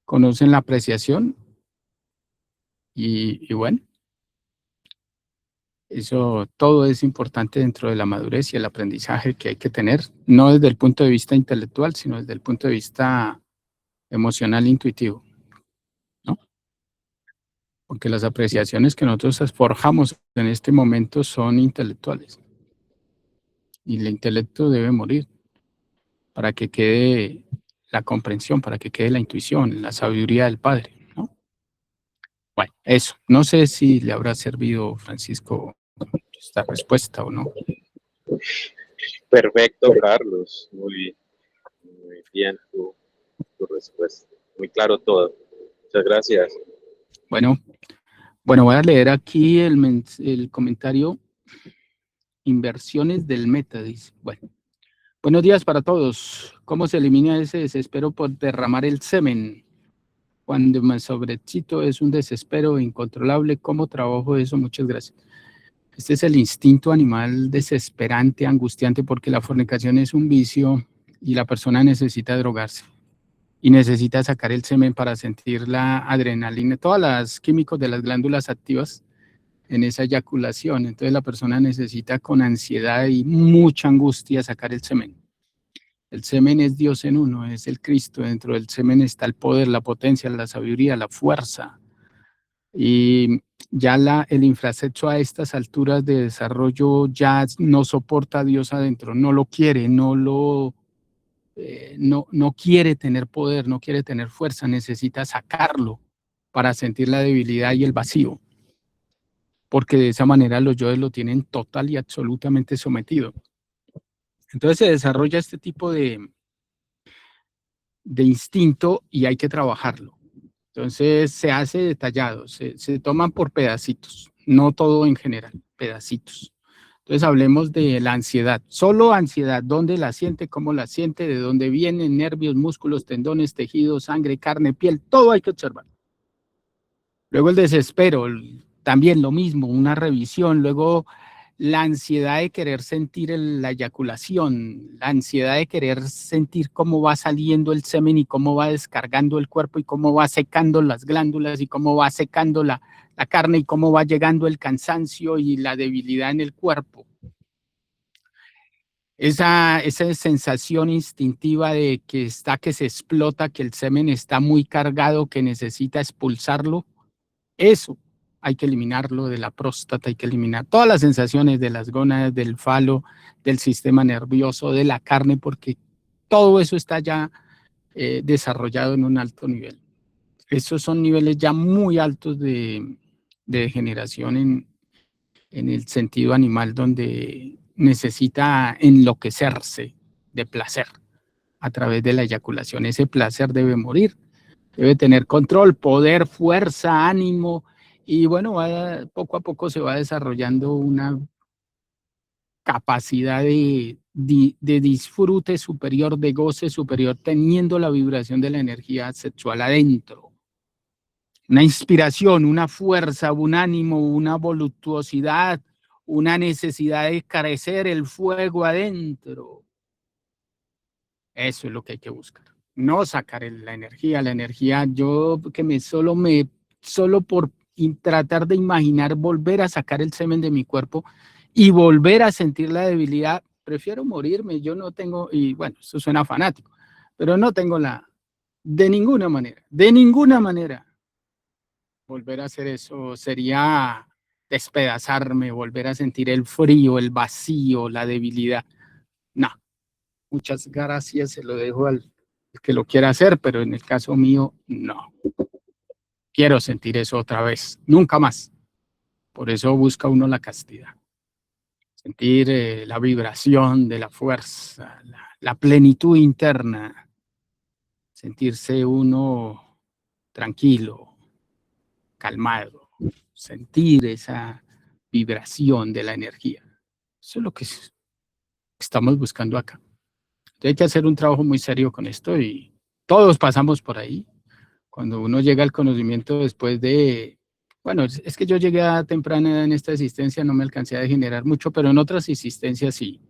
conocen la apreciación y bueno, eso todo es importante dentro de la madurez y el aprendizaje que hay que tener, no desde el punto de vista intelectual, sino desde el punto de vista emocional e intuitivo, ¿no? Porque las apreciaciones que nosotros forjamos en este momento son intelectuales y el intelecto debe morir para que quede la comprensión, para que quede la intuición, la sabiduría del Padre, ¿no? Bueno, eso. No sé si le habrá servido, Francisco, esta respuesta o no. Perfecto, Carlos. Muy bien tu respuesta. Muy claro todo. Muchas gracias. Bueno, voy a leer aquí el comentario. Inversiones del meta, dice. Bueno, buenos días para todos. ¿Cómo se elimina ese desespero por derramar el semen? Cuando me sobrecito es un desespero incontrolable. ¿Cómo trabajo eso? Muchas gracias. Este es el instinto animal desesperante, angustiante, porque la fornicación es un vicio y la persona necesita drogarse y necesita sacar el semen para sentir la adrenalina, todos los químicos de las glándulas activas en esa eyaculación. Entonces la persona necesita con ansiedad y mucha angustia sacar el semen. El semen es Dios en uno, es el Cristo. Dentro del semen está el poder, la potencia, la sabiduría, la fuerza. Y ya el infrasexo a estas alturas de desarrollo ya no soporta a Dios adentro, no lo quiere, no quiere tener poder, no quiere tener fuerza, necesita sacarlo para sentir la debilidad y el vacío, porque de esa manera los yoes lo tienen total y absolutamente sometido. Entonces se desarrolla este tipo de instinto y hay que trabajarlo. Entonces se hace detallado, se toman por pedacitos, no todo en general, pedacitos. Entonces hablemos de la ansiedad, solo ansiedad, ¿dónde la siente, cómo la siente, de dónde viene, nervios, músculos, tendones, tejidos, sangre, carne, piel, todo hay que observar. Luego el desespero, también lo mismo, una revisión. Luego la ansiedad de querer sentir la eyaculación, la ansiedad de querer sentir cómo va saliendo el semen y cómo va descargando el cuerpo y cómo va secando las glándulas y cómo va secando la carne y cómo va llegando el cansancio y la debilidad en el cuerpo. Esa sensación instintiva de que se explota, que el semen está muy cargado, que necesita expulsarlo, eso hay que eliminarlo de la próstata, hay que eliminar todas las sensaciones de las gónadas, del falo, del sistema nervioso, de la carne, porque todo eso está ya desarrollado en un alto nivel. Esos son niveles ya muy altos de degeneración en el sentido animal, donde necesita enloquecerse de placer a través de la eyaculación. Ese placer debe morir, debe tener control, poder, fuerza, ánimo, y bueno, poco a poco se va desarrollando una capacidad de disfrute superior, de goce superior, teniendo la vibración de la energía sexual adentro. Una inspiración, una fuerza, un ánimo, una voluptuosidad, una necesidad de crecer el fuego adentro. Eso es lo que hay que buscar. No sacar la energía, yo que solo por tratar de imaginar volver a sacar el semen de mi cuerpo y volver a sentir la debilidad, prefiero morirme. Yo no tengo, y bueno, eso suena fanático, pero no tengo de ninguna manera, volver a hacer eso sería despedazarme, volver a sentir el frío, el vacío, la debilidad. No, muchas gracias, se lo dejo al que lo quiera hacer, pero en el caso mío, no. Quiero sentir eso otra vez, nunca más. Por eso busca uno la castidad. Sentir la vibración de la fuerza, la plenitud interna, sentirse uno tranquilo, calmado, sentir esa vibración de la energía. Eso es lo que estamos buscando acá. Hay que hacer un trabajo muy serio con esto y todos pasamos por ahí. Cuando uno llega al conocimiento después de, bueno, es que yo llegué a temprana edad en esta existencia, no me alcancé a degenerar mucho, pero en otras existencias sí,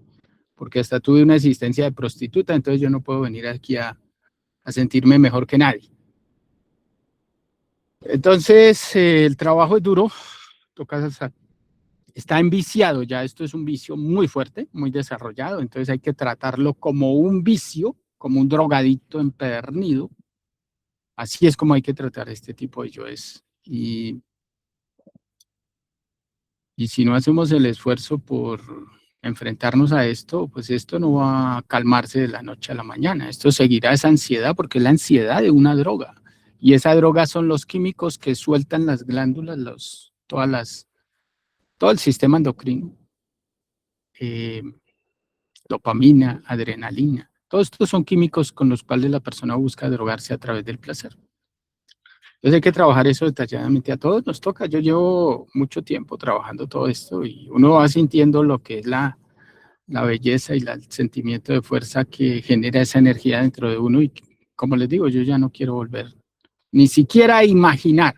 porque hasta tuve una existencia de prostituta, entonces yo no puedo venir aquí a sentirme mejor que nadie. Entonces, el trabajo es duro, está enviciado ya, esto es un vicio muy fuerte, muy desarrollado, entonces hay que tratarlo como un vicio, como un drogadicto empedernido. Así es como hay que tratar este tipo de yoes. Y si no hacemos el esfuerzo por enfrentarnos a esto, pues esto no va a calmarse de la noche a la mañana. Esto seguirá esa ansiedad porque es la ansiedad de una droga. Y esa droga son los químicos que sueltan las glándulas, todo el sistema endocrino. Dopamina, adrenalina. Todos estos son químicos con los cuales la persona busca drogarse a través del placer. Entonces hay que trabajar eso detalladamente. A todos nos toca. Yo llevo mucho tiempo trabajando todo esto y uno va sintiendo lo que es la belleza y el sentimiento de fuerza que genera esa energía dentro de uno. Y como les digo, yo ya no quiero volver ni siquiera a imaginar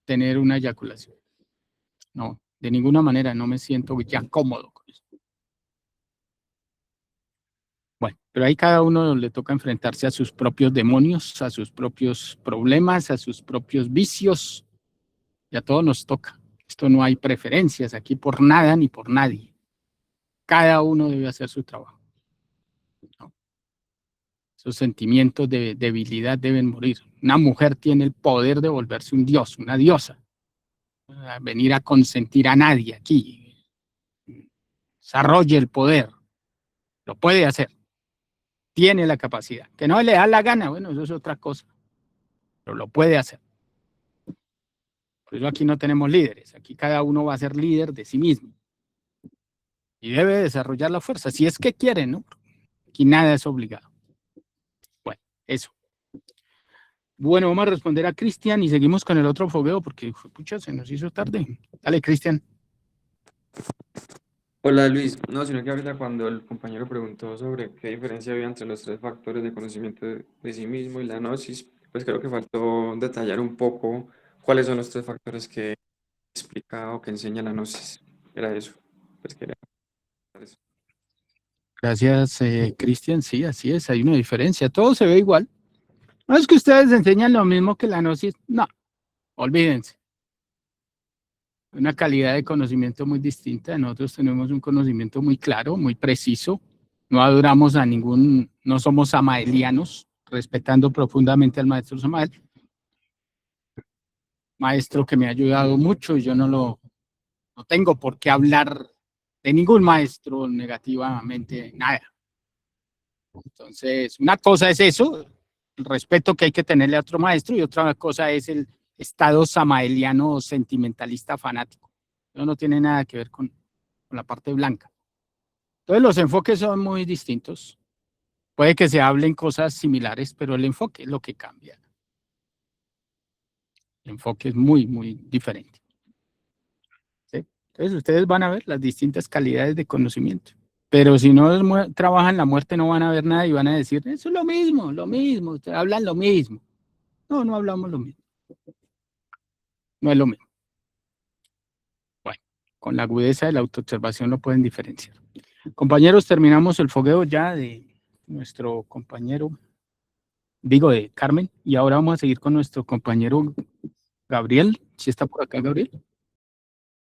tener una eyaculación. No, de ninguna manera no me siento ya cómodo con eso. Bueno, pero ahí cada uno le toca enfrentarse a sus propios demonios, a sus propios problemas, a sus propios vicios. Y a todos nos toca. Esto no hay preferencias aquí por nada ni por nadie. Cada uno debe hacer su trabajo. ¿No? Esos sentimientos de debilidad deben morir. Una mujer tiene el poder de volverse un dios, una diosa. A venir a consentir a nadie aquí. Desarrolle el poder. Lo puede hacer. Tiene la capacidad. Que no le da la gana, bueno, eso es otra cosa. Pero lo puede hacer. Por eso aquí no tenemos líderes. Aquí cada uno va a ser líder de sí mismo. Y debe desarrollar la fuerza, si es que quiere, ¿no? Aquí nada es obligado. Bueno, eso. Bueno, vamos a responder a Cristian y seguimos con el otro fogueo porque, pucha, se nos hizo tarde. Dale, Cristian. Hola Luis, no, sino que ahorita cuando el compañero preguntó sobre qué diferencia había entre los tres factores de conocimiento de sí mismo y la gnosis, pues creo que faltó detallar un poco cuáles son los tres factores que explica o que enseña la gnosis. Era eso, pues quería eso. Gracias, Cristian. Sí, así es, hay una diferencia. Todo se ve igual. No es que ustedes enseñan lo mismo que la gnosis. No, olvídense. Una calidad de conocimiento muy distinta. Nosotros tenemos un conocimiento muy claro, muy preciso. No adoramos a no somos samaelianos, respetando profundamente al maestro Samael. Maestro que me ha ayudado mucho y yo no tengo por qué hablar de ningún maestro negativamente, nada. Entonces, una cosa es eso, el respeto que hay que tenerle a otro maestro, y otra cosa es el estado samaeliano sentimentalista fanático. Eso no tiene nada que ver con con la parte blanca. Entonces los enfoques son muy distintos. Puede que se hablen cosas similares, pero el enfoque es lo que cambia. El enfoque es muy, muy diferente. ¿Sí? Entonces ustedes van a ver las distintas calidades de conocimiento. Pero si no trabajan la muerte, no van a ver nada y van a decir, eso es lo mismo, ustedes hablan lo mismo. No, no hablamos lo mismo. No es lo mismo. Bueno, con la agudeza de la autoobservación lo pueden diferenciar. Compañeros, terminamos el fogueo ya de nuestro compañero, digo de Carmen, y ahora vamos a seguir con nuestro compañero Gabriel. ¿Sí está por acá, Gabriel?